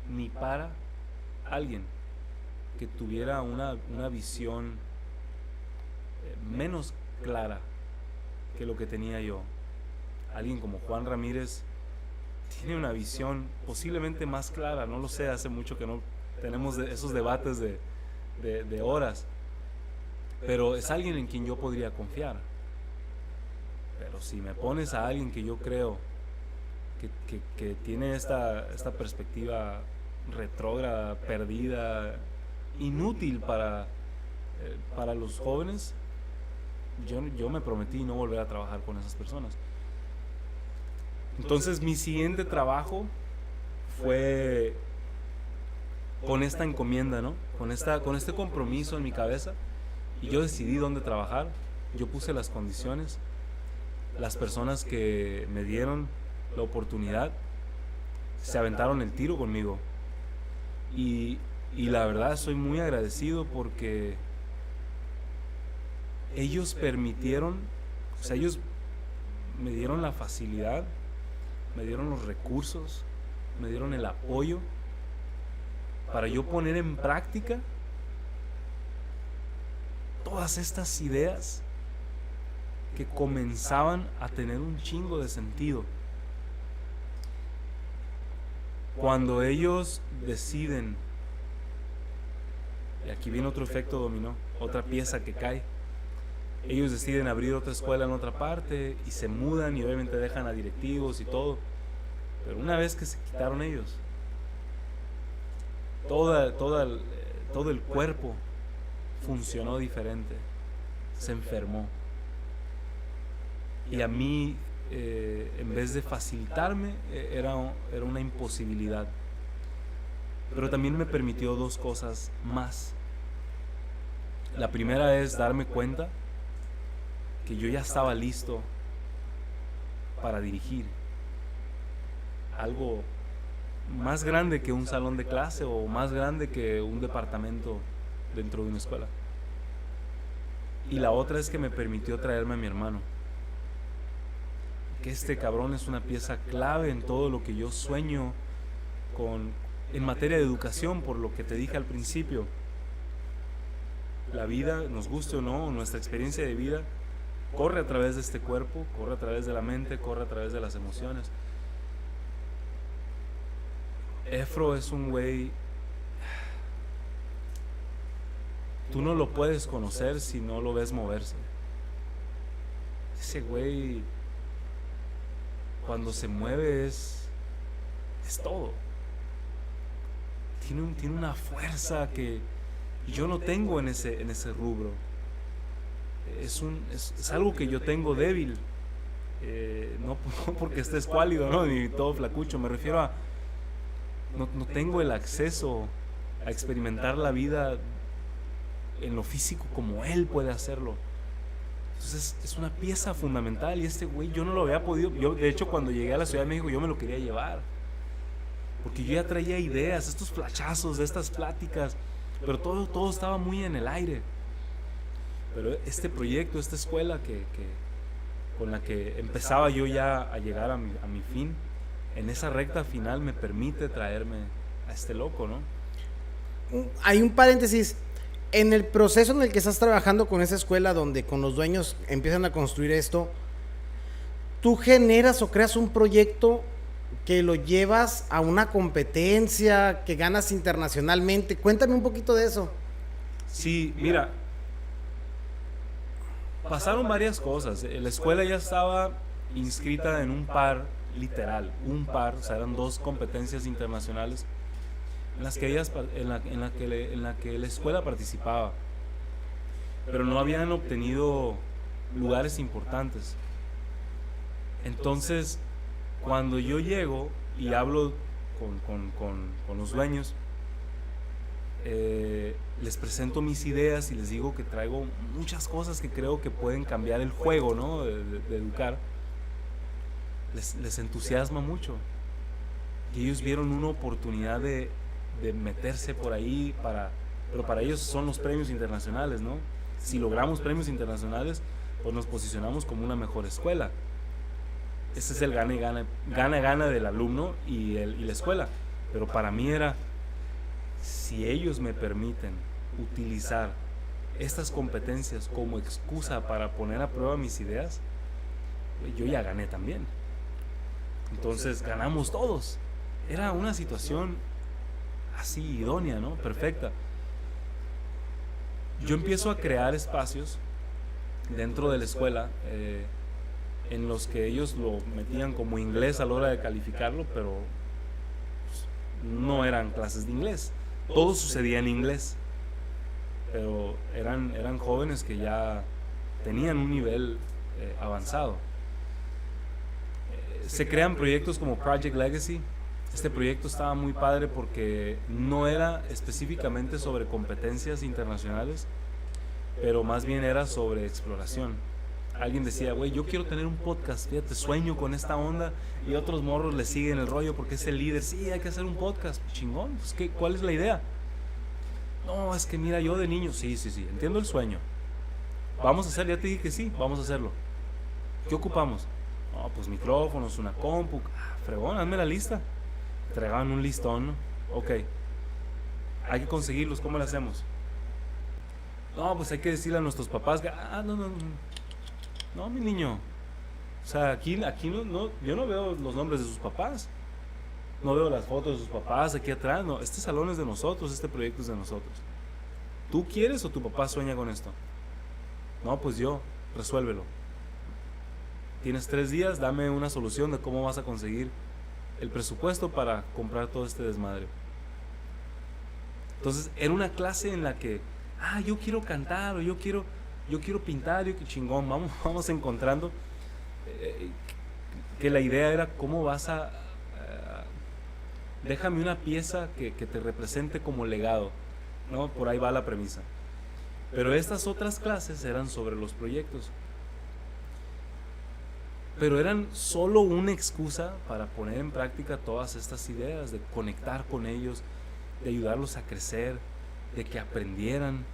ni para alguien que tuviera una visión menos clara que lo que tenía yo. Alguien como Juan Ramírez tiene una visión posiblemente más clara, no lo sé, hace mucho que no tenemos esos debates de horas, pero es alguien en quien yo podría confiar. Pero si me pones a alguien que yo creo que tiene esta perspectiva retrógrada, perdida, inútil para los jóvenes, yo me prometí no volver a trabajar con esas personas. Entonces mi siguiente trabajo fue con esta encomienda, ¿no? Con este compromiso en mi cabeza, y yo decidí dónde trabajar. Yo puse las condiciones, las personas que me dieron la oportunidad se aventaron el tiro conmigo, y la verdad soy muy agradecido porque ellos permitieron, o sea, ellos me dieron la facilidad, me dieron los recursos, me dieron el apoyo para yo poner en práctica todas estas ideas que comenzaban a tener un chingo de sentido. Cuando ellos deciden, y aquí viene otro efecto dominó, otra pieza que cae, ellos deciden abrir otra escuela en otra parte y se mudan y obviamente dejan a directivos y todo, pero una vez que se quitaron ellos, todo el cuerpo funcionó diferente, se enfermó. Y a mí, en vez de facilitarme, era una imposibilidad. Pero también me permitió dos cosas más. La primera es darme cuenta que yo ya estaba listo para dirigir algo más grande que un salón de clase o más grande que un departamento dentro de una escuela. Y la otra es que me permitió traerme a mi hermano, que este cabrón es una pieza clave en todo lo que yo sueño en materia de educación, por lo que te dije al principio. La vida, nos guste o no, nuestra experiencia de vida corre a través de este cuerpo, corre a través de la mente, corre a través de las emociones. Efro es un güey, tú no lo puedes conocer si no lo ves moverse. Ese güey, cuando se mueve es todo. Tiene una fuerza que yo no tengo en ese rubro. Es algo que yo tengo débil. No porque esté escuálido, ¿no? Ni todo flacucho. Me refiero a no tengo el acceso a experimentar la vida en lo físico como él puede hacerlo. Entonces es una pieza fundamental, y este güey yo no lo había podido. Yo, de hecho, cuando llegué a la Ciudad de México, yo me lo quería llevar, porque yo ya traía ideas, estos flachazos de estas pláticas, pero todo estaba muy en el aire. Pero este proyecto, esta escuela con la que empezaba yo ya a llegar a mi fin, en esa recta final me permite traerme a este loco, ¿no? Hay un paréntesis. En el proceso en el que estás trabajando con esa escuela, donde con los dueños empiezan a construir esto, tú generas o creas un proyecto que lo llevas a una competencia, que ganas internacionalmente. Cuéntame un poquito de eso. Sí, mira, pasaron varias cosas. La escuela ya estaba inscrita en un par, literal, o sea, eran 2 competencias internacionales en la que la escuela participaba, pero no habían obtenido lugares importantes. Entonces, cuando yo llego y hablo con los dueños, les presento mis ideas y les digo que traigo muchas cosas que creo que pueden cambiar el juego, ¿no? de educar. Les entusiasma mucho, y ellos vieron una oportunidad de meterse por ahí, pero para ellos son los premios internacionales, ¿no? Si logramos premios internacionales, pues nos posicionamos como una mejor escuela. Ese es el gana del alumno y la escuela. Pero para mí era, si ellos me permiten utilizar estas competencias como excusa para poner a prueba mis ideas, yo ya gané también. Entonces ganamos todos. Era una situación así idónea, ¿no? Perfecta. Yo empiezo a crear espacios dentro de la escuela. en los que ellos lo metían como inglés a la hora de calificarlo, pero pues, no eran clases de inglés. Todo sucedía en inglés, pero eran jóvenes que ya tenían un nivel avanzado. Se crean proyectos como Project Legacy. Este proyecto estaba muy padre porque no era específicamente sobre competencias internacionales, pero más bien era sobre exploración. Alguien decía, güey, yo quiero tener un podcast, fíjate, sueño con esta onda, y otros morros le siguen el rollo porque es el líder. Sí, hay que hacer un podcast, chingón, pues, ¿cuál es la idea? No, es que mira, yo de niño, sí, entiendo el sueño. Vamos a hacer, ya te dije que sí, vamos a hacerlo. ¿Qué ocupamos? No, pues micrófonos, una compu, fregón, hazme la lista. Entregaban un listón, ¿no? Ok, hay que conseguirlos, ¿cómo lo hacemos? No, pues hay que decirle a nuestros papás que, no, mi niño. O sea, aquí no, yo no veo los nombres de sus papás. No veo las fotos de sus papás aquí atrás. No, este salón es de nosotros, este proyecto es de nosotros. ¿Tú quieres o tu papá sueña con esto? No, pues yo, resuélvelo. Tienes 3 días, dame una solución de cómo vas a conseguir el presupuesto para comprar todo este desmadre. Entonces, era una clase en la que, yo quiero cantar, o yo quiero pintar, yo que chingón, vamos encontrando que la idea era cómo vas a déjame una pieza que te represente como legado, ¿no? Por ahí va la premisa. Pero estas otras clases eran sobre los proyectos, pero eran solo una excusa para poner en práctica todas estas ideas, de conectar con ellos, de ayudarlos a crecer, de que aprendieran,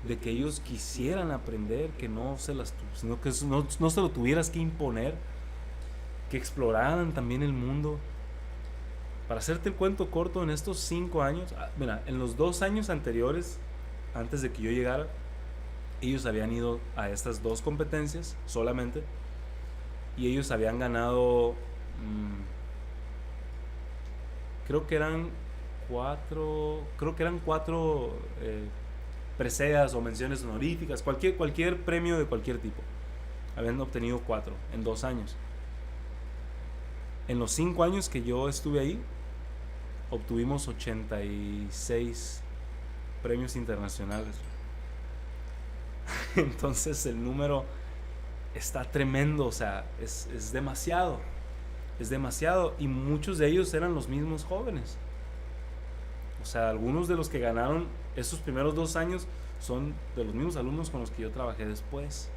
de que ellos quisieran aprender, que sino que no se lo tuvieras que imponer, que exploraran también el mundo. Para hacerte el cuento corto, en estos 5 años, mira, en los 2 años anteriores, antes de que yo llegara, ellos habían ido a estas 2 competencias solamente, y ellos habían ganado, creo que eran 4 preseas o menciones honoríficas, cualquier premio de cualquier tipo. Habían obtenido 4 en 2 años. En los 5 años que yo estuve ahí, obtuvimos 86 premios internacionales. Entonces el número está tremendo, o sea, es demasiado, y muchos de ellos eran los mismos jóvenes. O sea, algunos de los que ganaron esos primeros 2 años son de los mismos alumnos con los que yo trabajé después.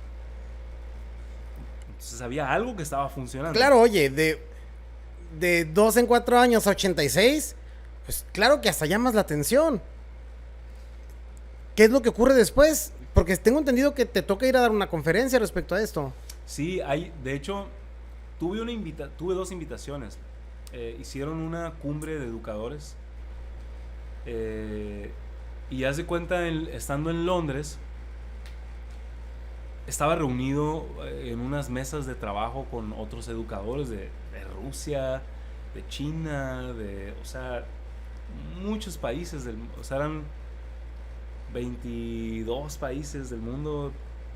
Entonces había algo que estaba funcionando. Claro, oye, de 2 en 4 años a 86, pues claro que hasta llamas la atención. ¿Qué es lo que ocurre después? Porque tengo entendido que te toca ir a dar una conferencia respecto a esto. Sí, de hecho, tuve 2 invitaciones. Hicieron una cumbre de educadores. Y haz de cuenta, estando en Londres, estaba reunido en unas mesas de trabajo con otros educadores de Rusia, de China, o sea, muchos países o sea, eran 22 países del mundo,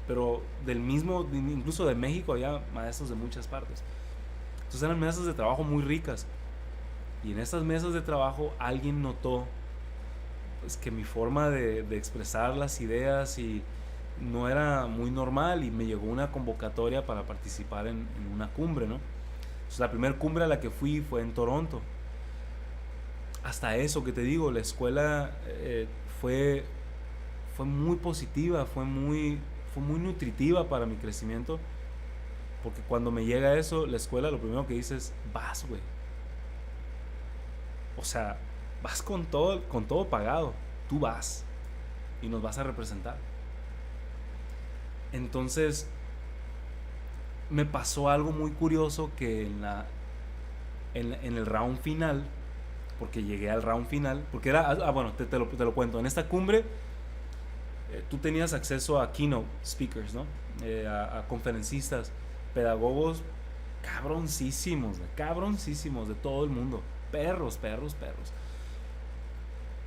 pero incluso de México había maestros de muchas partes. Entonces eran mesas de trabajo muy ricas, y en estas mesas de trabajo alguien notó pues que mi forma de expresar las ideas no era muy normal, y me llegó una convocatoria para participar en una cumbre, ¿no? Entonces, la primera cumbre a la que fui fue en Toronto. Hasta eso que te digo, la escuela fue muy positiva, fue muy nutritiva para mi crecimiento, porque cuando me llega eso, la escuela lo primero que dice es, vas, güey. O sea, vas con todo pagado, tú vas y nos vas a representar. Entonces me pasó algo muy curioso, que en el round final, porque llegué al round final, porque era, bueno, te lo cuento, en esta cumbre tú tenías acceso a keynote speakers, ¿no? A conferencistas, pedagogos cabroncísimos de todo el mundo, perros.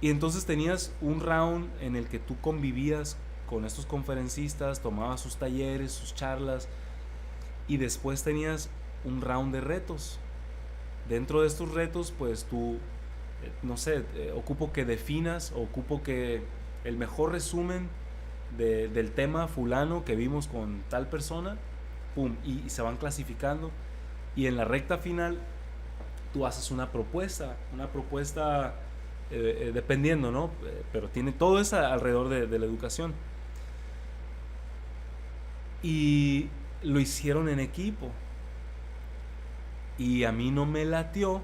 Y entonces tenías un round en el que tú convivías con estos conferencistas, tomabas sus talleres, sus charlas, y después tenías un round de retos. Dentro de estos retos, pues tú, no sé, ocupo que definas, ocupo que el mejor resumen del tema fulano que vimos con tal persona, pum, y se van clasificando. Y en la recta final, tú haces una propuesta dependiendo, ¿no? Pero tiene todo eso alrededor de la educación. Y lo hicieron en equipo. Y a mí no me latió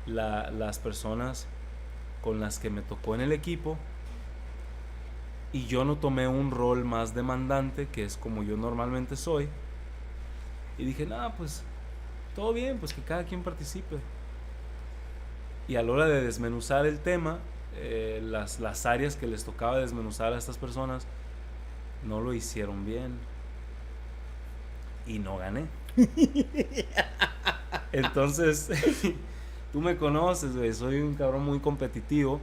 las personas con las que me tocó en el equipo. Y yo no tomé un rol más demandante, que es como yo normalmente soy. Y dije, nada, pues todo bien, pues que cada quien participe. Y a la hora de desmenuzar el tema, las áreas que les tocaba desmenuzar a estas personas, no lo hicieron bien. Y no gané. Entonces, tú me conoces, güey, soy un cabrón muy competitivo.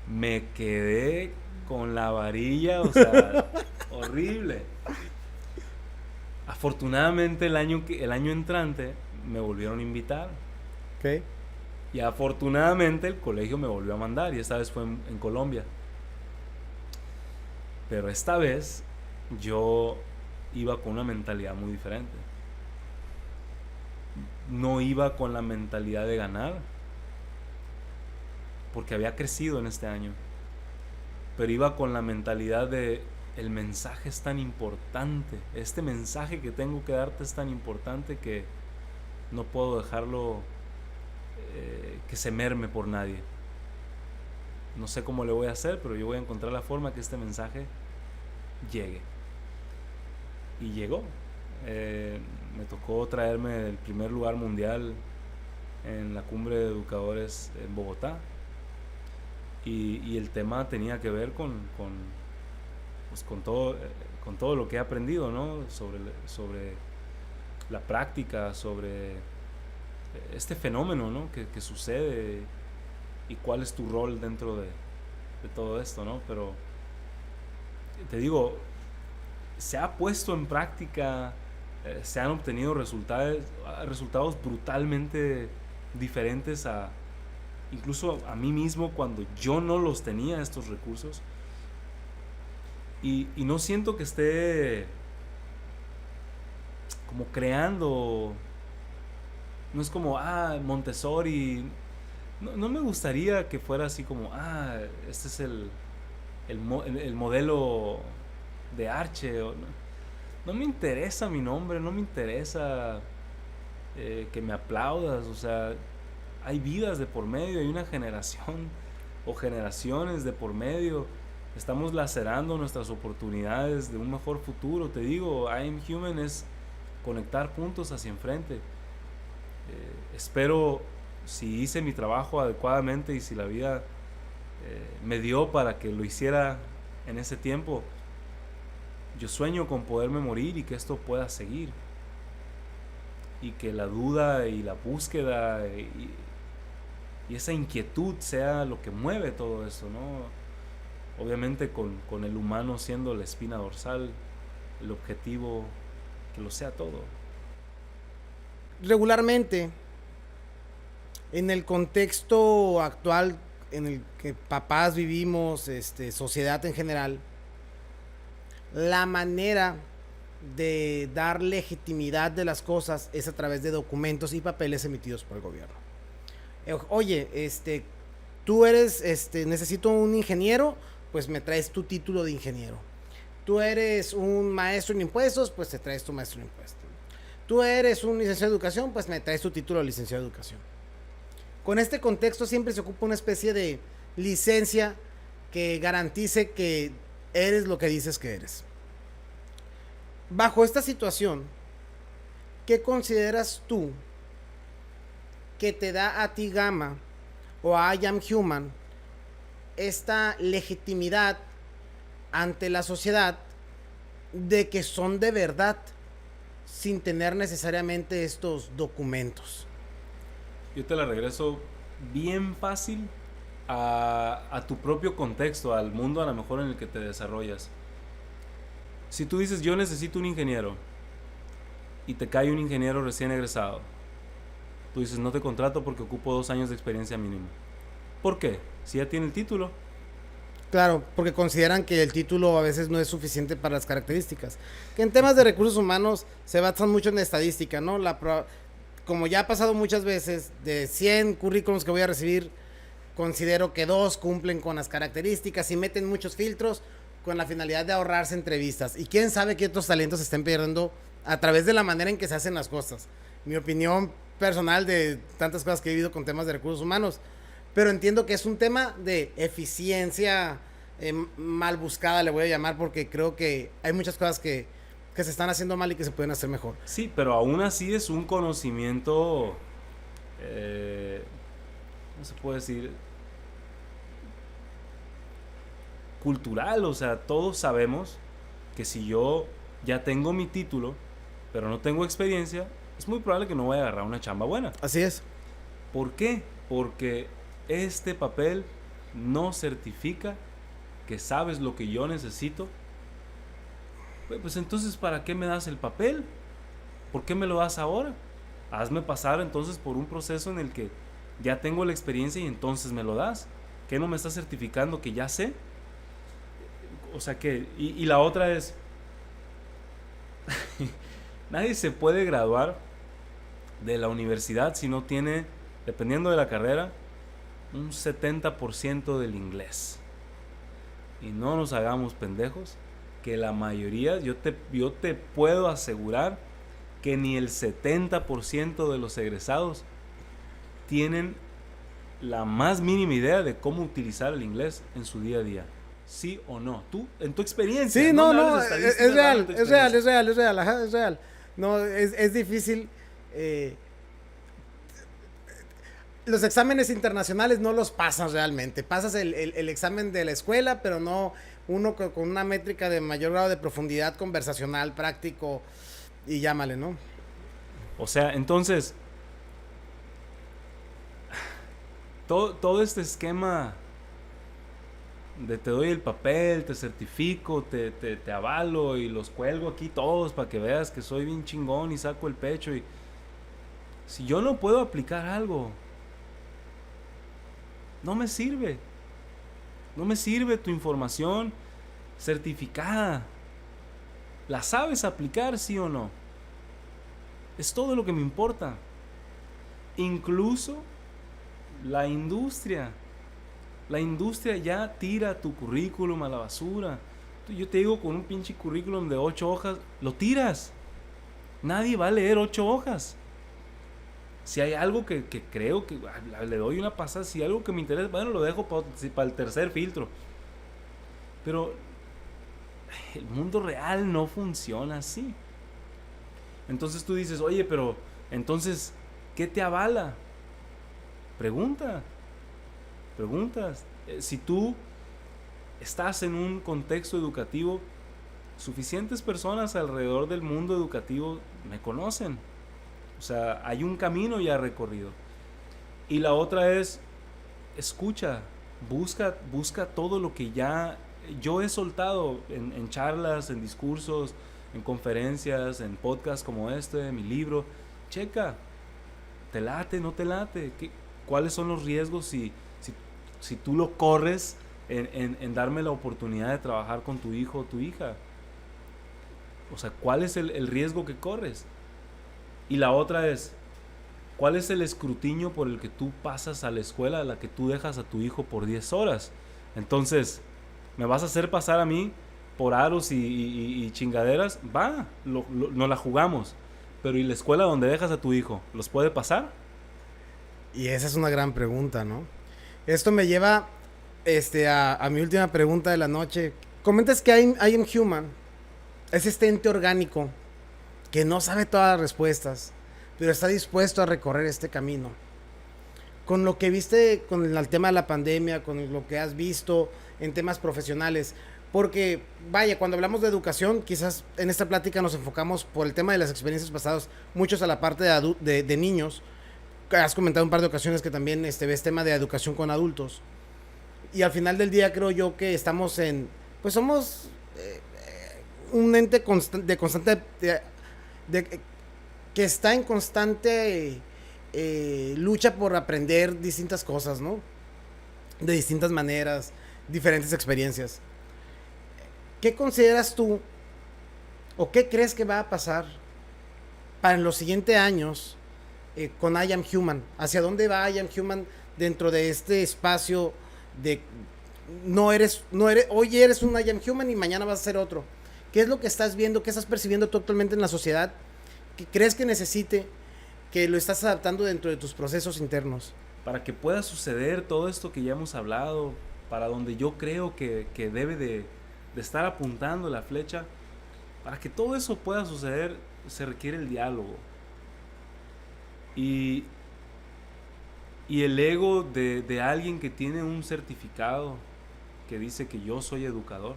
Me quedé con la varilla, o sea, horrible. Afortunadamente el año entrante me volvieron a invitar. Ok. Y afortunadamente el colegio me volvió a mandar, y esta vez fue en Colombia. Pero esta vez yo iba con una mentalidad muy diferente. No iba con la mentalidad de ganar, porque había crecido en este año. Pero iba con la mentalidad de: el mensaje es tan importante, este mensaje que tengo que darte es tan importante que no puedo dejarlo que se merme por nadie. No sé cómo le voy a hacer, pero yo voy a encontrar la forma que este mensaje llegue. Y llegó. Me tocó traerme el primer lugar mundial en la cumbre de educadores en Bogotá. Y el tema tenía que ver con todo lo que he aprendido, ¿no? Sobre la práctica, sobre este fenómeno, ¿no? que sucede, y cuál es tu rol dentro de todo esto, ¿no? Pero te digo, se ha puesto en práctica, se han obtenido resultados brutalmente diferentes incluso a mí mismo, cuando yo no los tenía, estos recursos. Y no siento que esté como creando. No es como, Montessori. No me gustaría que fuera así como, este es el modelo de Arche. No me interesa mi nombre, no me interesa que me aplaudas. O sea, hay vidas de por medio, hay una generación o generaciones de por medio. Estamos lacerando nuestras oportunidades de un mejor futuro. Te digo, I Am Human es conectar puntos hacia enfrente. Espero, si hice mi trabajo adecuadamente y si la vida me dio para que lo hiciera en ese tiempo, yo sueño con poderme morir y que esto pueda seguir, y que la duda y la búsqueda y esa inquietud sea lo que mueve todo esto, ¿no? Obviamente con el humano siendo la espina dorsal, el objetivo, que lo sea todo. Regularmente, en el contexto actual en el que papás vivimos, sociedad en general, la manera de dar legitimidad de las cosas es a través de documentos y papeles emitidos por el gobierno. Oye, tú eres, necesito un ingeniero, pues me traes tu título de ingeniero. Tú eres un maestro en impuestos, pues te traes tu maestro en impuestos. Tú eres un licenciado de educación, pues me traes tu título de licenciado de educación. Con este contexto siempre se ocupa una especie de licencia que garantice que eres lo que dices que eres. Bajo esta situación, ¿qué consideras tú que te da a ti Gamma o a I Am Human esta legitimidad ante la sociedad de que son de verdad, sin tener necesariamente estos documentos? Yo te la regreso bien fácil a tu propio contexto, al mundo a lo mejor en el que te desarrollas. Si tú dices, yo necesito un ingeniero, y te cae un ingeniero recién egresado. Tú dices, no te contrato porque ocupo 2 años de experiencia mínimo. ¿Por qué? Si ya tiene el título. Claro, porque consideran que el título a veces no es suficiente para las características. Que en temas de recursos humanos se basan mucho en estadística, ¿no? Como ya ha pasado muchas veces, de 100 currículums que voy a recibir, considero que 2 cumplen con las características y meten muchos filtros con la finalidad de ahorrarse entrevistas. Y quién sabe qué otros talentos se estén perdiendo a través de la manera en que se hacen las cosas. Mi opinión personal de tantas cosas que he vivido con temas de recursos humanos. Pero entiendo que es un tema de eficiencia mal buscada, le voy a llamar, porque creo que hay muchas cosas que se están haciendo mal y que se pueden hacer mejor. Sí, pero aún así es un conocimiento, ¿cómo se puede decir? Cultural, o sea, todos sabemos que si yo ya tengo mi título, pero no tengo experiencia, es muy probable que no vaya a agarrar una chamba buena. Así es. ¿Por qué? Porque este papel no certifica que sabes lo que yo necesito. Pues entonces, ¿para qué me das el papel? ¿Por qué me lo das ahora? Hazme pasar entonces por un proceso en el que ya tengo la experiencia y entonces me lo das. ¿Qué no me estás certificando que ya sé? O sea que, y la otra es, nadie se puede graduar de la universidad si no tiene, dependiendo de la carrera, un 70% del inglés. Y no nos hagamos pendejos, que la mayoría, yo te puedo asegurar que ni el 70% de los egresados tienen la más mínima idea de cómo utilizar el inglés en su día a día. ¿Sí o no? Tú, en tu experiencia. Sí, no, es real, ajá, es real. No, es difícil. Los exámenes internacionales no los pasas realmente. Pasas el examen de la escuela, pero no uno con una métrica de mayor grado de profundidad conversacional, práctico y llámale, ¿no? O sea, entonces, todo este esquema de te doy el papel, te certifico, te avalo y los cuelgo aquí todos para que veas que soy bien chingón y saco el pecho. Y si yo no puedo aplicar algo, no me sirve. No me sirve tu información certificada. ¿La sabes aplicar, sí o no? Es todo lo que me importa. Incluso la industria. La industria ya tira tu currículum a la basura. Yo te digo, con un pinche currículum de 8 hojas, lo tiras. Nadie va a leer 8 hojas. Si hay algo que creo que le doy una pasada, si hay algo que me interesa, bueno, lo dejo para el tercer filtro. Pero el mundo real no funciona así. Entonces tú dices, oye, pero entonces, ¿qué te avala? Preguntas. Si tú estás en un contexto educativo, suficientes personas alrededor del mundo educativo me conocen. O sea, hay un camino ya recorrido. Y la otra es, escucha, busca todo lo que ya yo he soltado en charlas, en discursos, en conferencias, en podcasts como este, mi libro. Checa, ¿te late, no te late? ¿Cuáles son los riesgos si tú lo corres en darme la oportunidad de trabajar con tu hijo o tu hija? O sea, ¿cuál es el riesgo que corres? Y la otra es, ¿cuál es el escrutinio por el que tú pasas a la escuela a la que tú dejas a tu hijo por 10 horas? Entonces, ¿me vas a hacer pasar a mí por aros y chingaderas? Va, nos la jugamos. Pero ¿y la escuela donde dejas a tu hijo? ¿Los puede pasar? Y esa es una gran pregunta, ¿no? Esto me lleva a mi última pregunta de la noche. Comentas que I Am Human es este ente orgánico que no sabe todas las respuestas, pero está dispuesto a recorrer este camino. Con lo que viste con el tema de la pandemia, con lo que has visto en temas profesionales, porque vaya, cuando hablamos de educación, quizás en esta plática nos enfocamos por el tema de las experiencias pasadas, muchos a la parte de niños. Has comentado un par de ocasiones que también ves tema de educación con adultos. Y al final del día creo yo que estamos pues somos un ente de constante que está en constante lucha por aprender distintas cosas, ¿no? De distintas maneras, diferentes experiencias. ¿Qué consideras tú o qué crees que va a pasar para en los siguientes años con I Am Human? ¿Hacia dónde va I Am Human dentro de este espacio de hoy eres un I Am Human y mañana vas a ser otro? ¿Qué es lo que estás viendo? ¿Qué estás percibiendo tú actualmente en la sociedad? ¿Qué crees que necesite? Que lo estás adaptando dentro de tus procesos internos. Para que pueda suceder todo esto que ya hemos hablado, para donde yo creo que debe de estar apuntando la flecha, para que todo eso pueda suceder, se requiere el diálogo. Y el ego de alguien que tiene un certificado que dice que yo soy educador.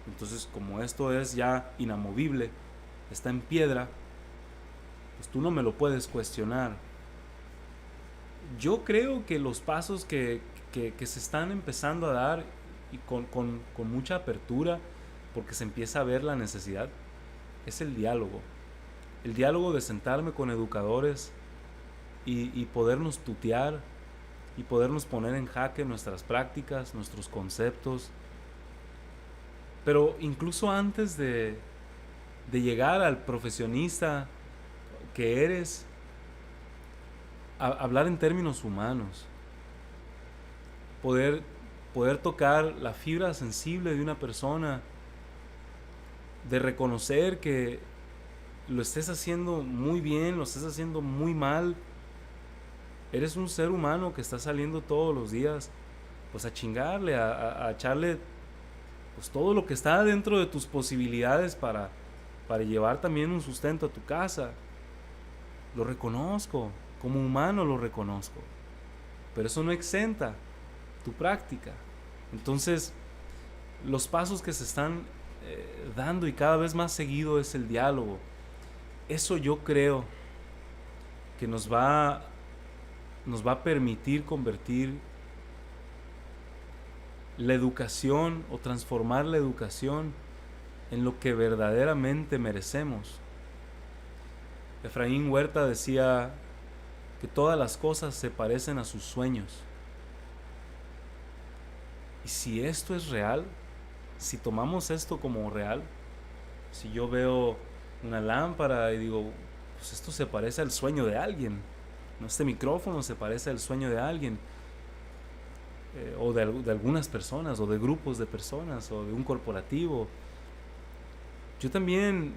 Entonces, como esto es ya inamovible, está en piedra, pues tú no me lo puedes cuestionar. Yo creo que los pasos que se están empezando a dar y con mucha apertura, porque se empieza a ver la necesidad, es el diálogo. El diálogo de sentarme con educadores y podernos tutear y podernos poner en jaque nuestras prácticas, nuestros conceptos. Pero incluso antes de llegar al profesionista que eres, hablar en términos humanos, poder tocar la fibra sensible de una persona, de reconocer que lo estés haciendo muy bien, lo estés haciendo muy mal. Eres un ser humano que está saliendo todos los días pues a chingarle, a echarle pues todo lo que está dentro de tus posibilidades para llevar también un sustento a tu casa. Lo reconozco, como humano lo reconozco, pero eso no exenta tu práctica. Entonces, los pasos que se están dando y cada vez más seguido es el diálogo. Eso yo creo que nos va a permitir convertir la educación o transformar la educación en lo que verdaderamente merecemos. Efraín Huerta decía que todas las cosas se parecen a sus sueños. Y si esto es real, si tomamos esto como real, si yo veo una lámpara y digo, pues esto se parece al sueño de alguien, ¿no? Este micrófono se parece al sueño de alguien, o de algunas personas, o de grupos de personas, o de un corporativo. Yo también,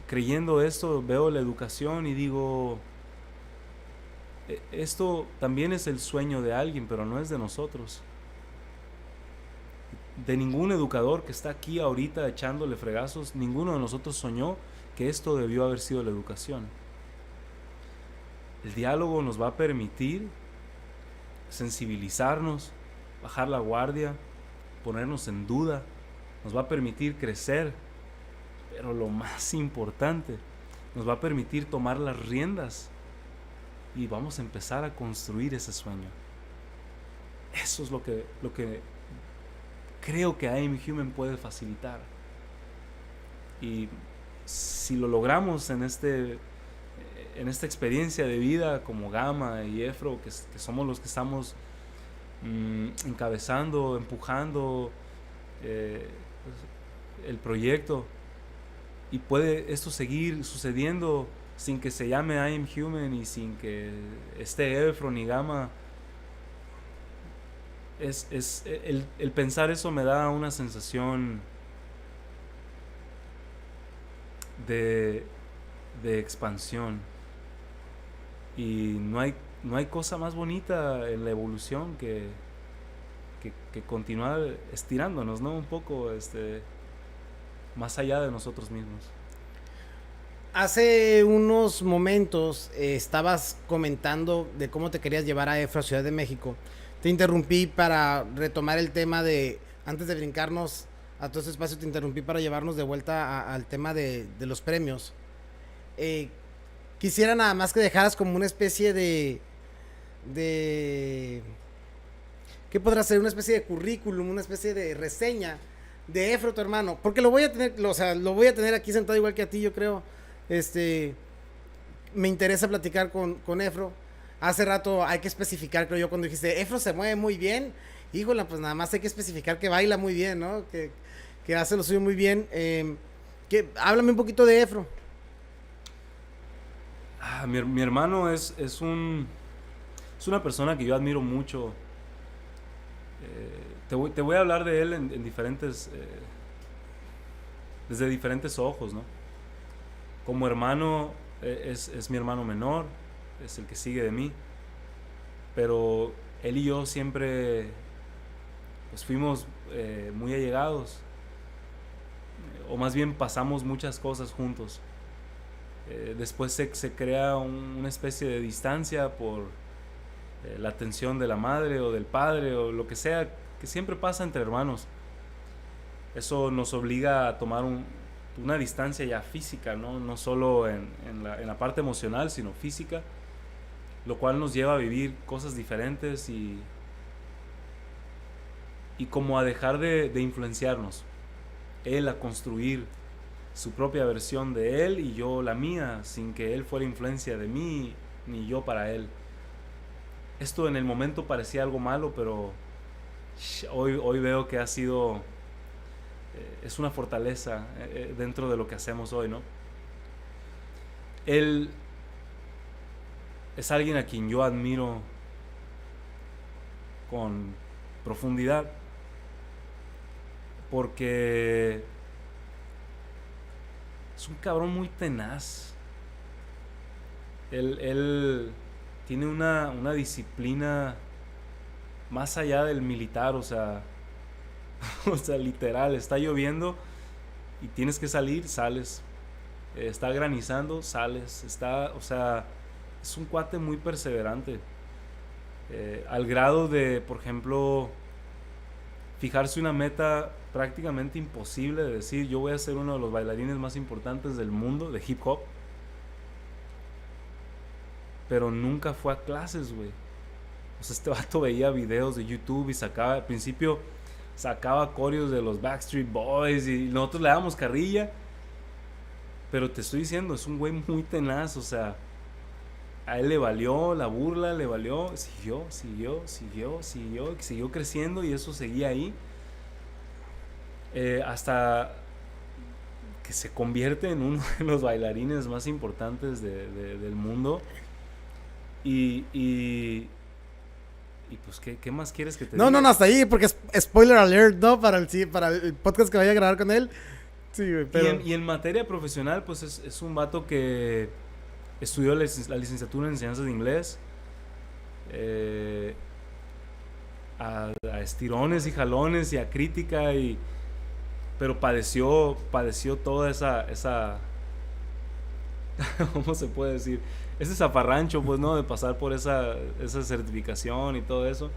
creyendo esto, veo la educación y digo, esto también es el sueño de alguien, pero no es de nosotros. De ningún educador que está aquí ahorita echándole fregazos, ninguno de nosotros soñó que esto debió haber sido la educación. El diálogo nos va a permitir sensibilizarnos, bajar la guardia, ponernos en duda, nos va a permitir crecer, pero lo más importante, nos va a permitir tomar las riendas y vamos a empezar a construir ese sueño. Eso es lo que creo que I Am Human puede facilitar. Y si lo logramos en esta experiencia de vida como Gama y Efro, que somos los que estamos encabezando, empujando el proyecto, y puede esto seguir sucediendo sin que se llame I Am Human y sin que esté Efro ni Gama, el pensar eso me da una sensación de expansión, y no hay cosa más bonita en la evolución que continuar estirándonos, ¿no? Un poco más allá de nosotros mismos. Hace unos momentos estabas comentando de cómo te querías llevar a Efro a Ciudad de México. Te interrumpí para retomar el tema antes de brincarnos a todo ese espacio, te interrumpí para llevarnos de vuelta al tema de los premios. Quisiera nada más que dejaras como una especie de ¿qué podrá ser? Una especie de currículum, una especie de reseña de Efro, tu hermano, porque lo voy a tener aquí sentado igual que a ti, yo creo. me interesa platicar con Efro. Hace rato hay que especificar, creo yo, cuando dijiste, Efro se mueve muy bien. Híjole, pues nada más hay que especificar que baila muy bien, ¿no? Que hace lo suyo muy bien. Háblame un poquito de Efro. Mi hermano es una persona que yo admiro mucho. Te voy a hablar de él en diferentes... desde diferentes ojos, ¿no? Como hermano, es mi hermano menor, es el que sigue de mí. Pero él y yo siempre pues, fuimos muy allegados. O más bien pasamos muchas cosas juntos. Después se crea una especie de distancia por la atención de la madre o del padre o lo que sea, que siempre pasa entre hermanos. Eso nos obliga a tomar una distancia ya física, no solo en la parte emocional, sino física, lo cual nos lleva a vivir cosas diferentes y como a dejar de influenciarnos. Él a construir su propia versión de él y yo la mía, sin que él fuera influencia de mí ni yo para él. Esto en el momento parecía algo malo, pero hoy veo que ha sido es una fortaleza dentro de lo que hacemos hoy, ¿no? Él es alguien a quien yo admiro con profundidad, porque es un cabrón muy tenaz. Él tiene una disciplina más allá del militar, o sea, literal, está lloviendo y tienes que salir, sales. Está granizando, sales. O sea, es un cuate muy perseverante. Al grado de, por ejemplo, fijarse una meta prácticamente imposible de decir, yo voy a ser uno de los bailarines más importantes del mundo de hip hop. Pero nunca fue a clases, güey. O sea, este vato veía videos de YouTube y sacaba, al principio sacaba coreos de los Backstreet Boys y nosotros le dábamos carrilla. Pero te estoy diciendo, es un güey muy tenaz, o sea, a él le valió la burla, le valió, siguió creciendo y eso seguía ahí. Hasta que se convierte en uno de los bailarines más importantes del mundo. Y pues, ¿qué más quieres que te diga? No, hasta ahí, porque spoiler alert, ¿no? Para el podcast que vaya a grabar con él. Sí, güey, pero... y en materia profesional, pues es un vato que estudió la licenciatura en enseñanzas de inglés. A estirones y jalones y a crítica, pero padeció toda esa ¿cómo se puede decir? Ese zafarrancho, pues, ¿no? De pasar por esa certificación y todo eso.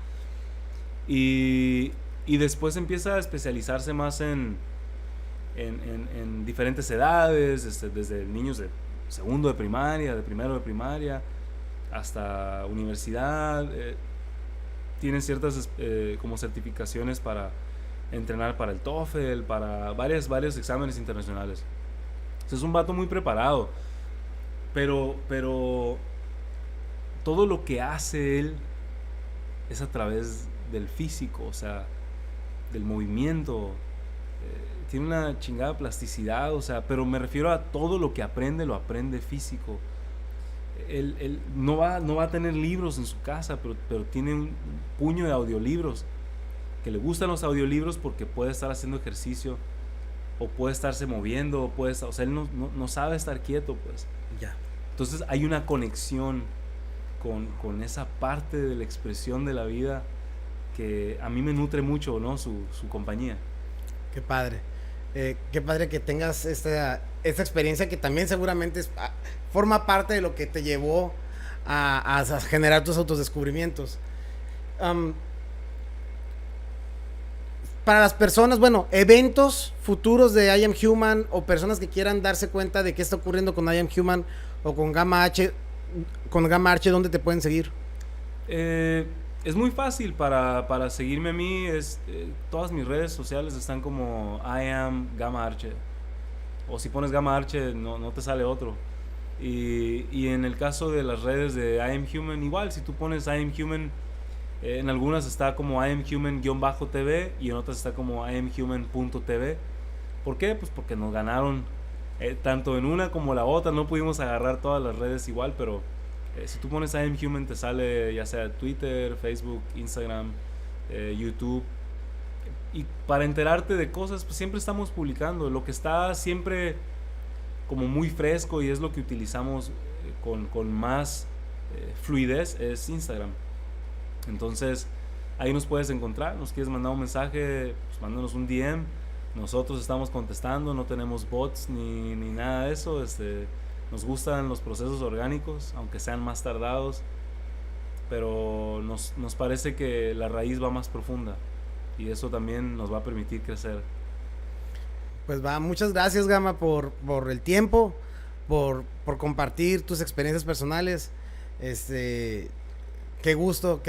Y después empieza a especializarse más en diferentes edades, desde niños de segundo de primaria, de primero de primaria, hasta universidad. Tienen ciertas como certificaciones para entrenar para el TOEFL, para varios exámenes internacionales. Entonces es un vato muy preparado. Pero todo lo que hace él es a través del físico, o sea, del movimiento. Tiene una chingada plasticidad, o sea, pero me refiero a todo lo que aprende, lo aprende físico. Él no va a tener libros en su casa, pero tiene un puño de audiolibros, que le gustan los audiolibros porque puede estar haciendo ejercicio, o puede estarse moviendo, o sea, él no sabe estar quieto, pues. Ya. Entonces hay una conexión con esa parte de la expresión de la vida que a mí me nutre mucho, ¿no? Su compañía. Qué padre. Qué padre que tengas esta experiencia que también seguramente forma parte de lo que te llevó a generar tus autodescubrimientos. Para las personas, bueno, eventos futuros de I Am Human o personas que quieran darse cuenta de qué está ocurriendo con I Am Human o con Gamma H, ¿dónde te pueden seguir? Es muy fácil para seguirme a mí. Todas mis redes sociales están como I am Gamma Arche. O si pones Gamma Arche no te sale otro. Y en el caso de las redes de I Am Human, igual, si tú pones I Am Human, en algunas está como I Am Human-TV y en otras está como I Am Human.tv. ¿Por qué? Pues porque nos ganaron tanto en una como la otra. No pudimos agarrar todas las redes igual, pero si tú pones I Am Human te sale ya sea Twitter, Facebook, Instagram, YouTube. Y para enterarte de cosas, pues siempre estamos publicando. Lo que está siempre como muy fresco y es lo que utilizamos con más fluidez es Instagram. Entonces ahí nos puedes encontrar. Nos quieres mandar un mensaje, pues mándanos un DM. Nosotros estamos contestando, no tenemos bots ni nada de eso. Nos gustan los procesos orgánicos, aunque sean más tardados, pero nos parece que la raíz va más profunda y eso también nos va a permitir crecer. Pues va, muchas gracias, Gama, por el tiempo, por compartir tus experiencias personales. Qué gusto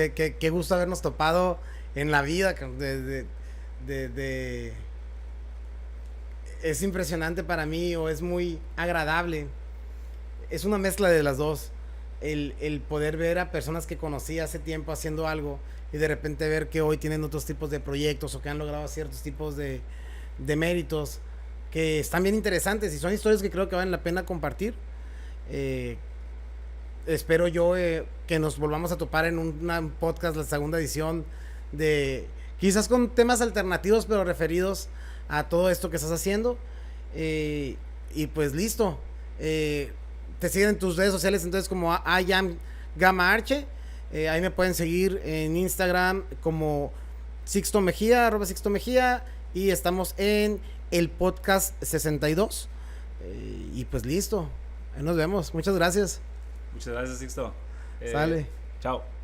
habernos topado en la vida. Es impresionante para mí, o es muy agradable. Es una mezcla de las dos. El poder ver a personas que conocí hace tiempo haciendo algo y de repente ver que hoy tienen otros tipos de proyectos o que han logrado ciertos tipos de méritos que están bien interesantes y son historias que creo que valen la pena compartir. Espero yo que nos volvamos a topar en un podcast, la segunda edición, de quizás con temas alternativos pero referidos a todo esto que estás haciendo. Y pues listo. Te siguen en tus redes sociales entonces como I Am Gama Arche. Ahí me pueden seguir en Instagram como Sixto Mejía, @Sixto Mejía, y estamos en el podcast 62. Y pues listo, ahí nos vemos. Muchas gracias. Muchas gracias, Sixto. Sale. Chao.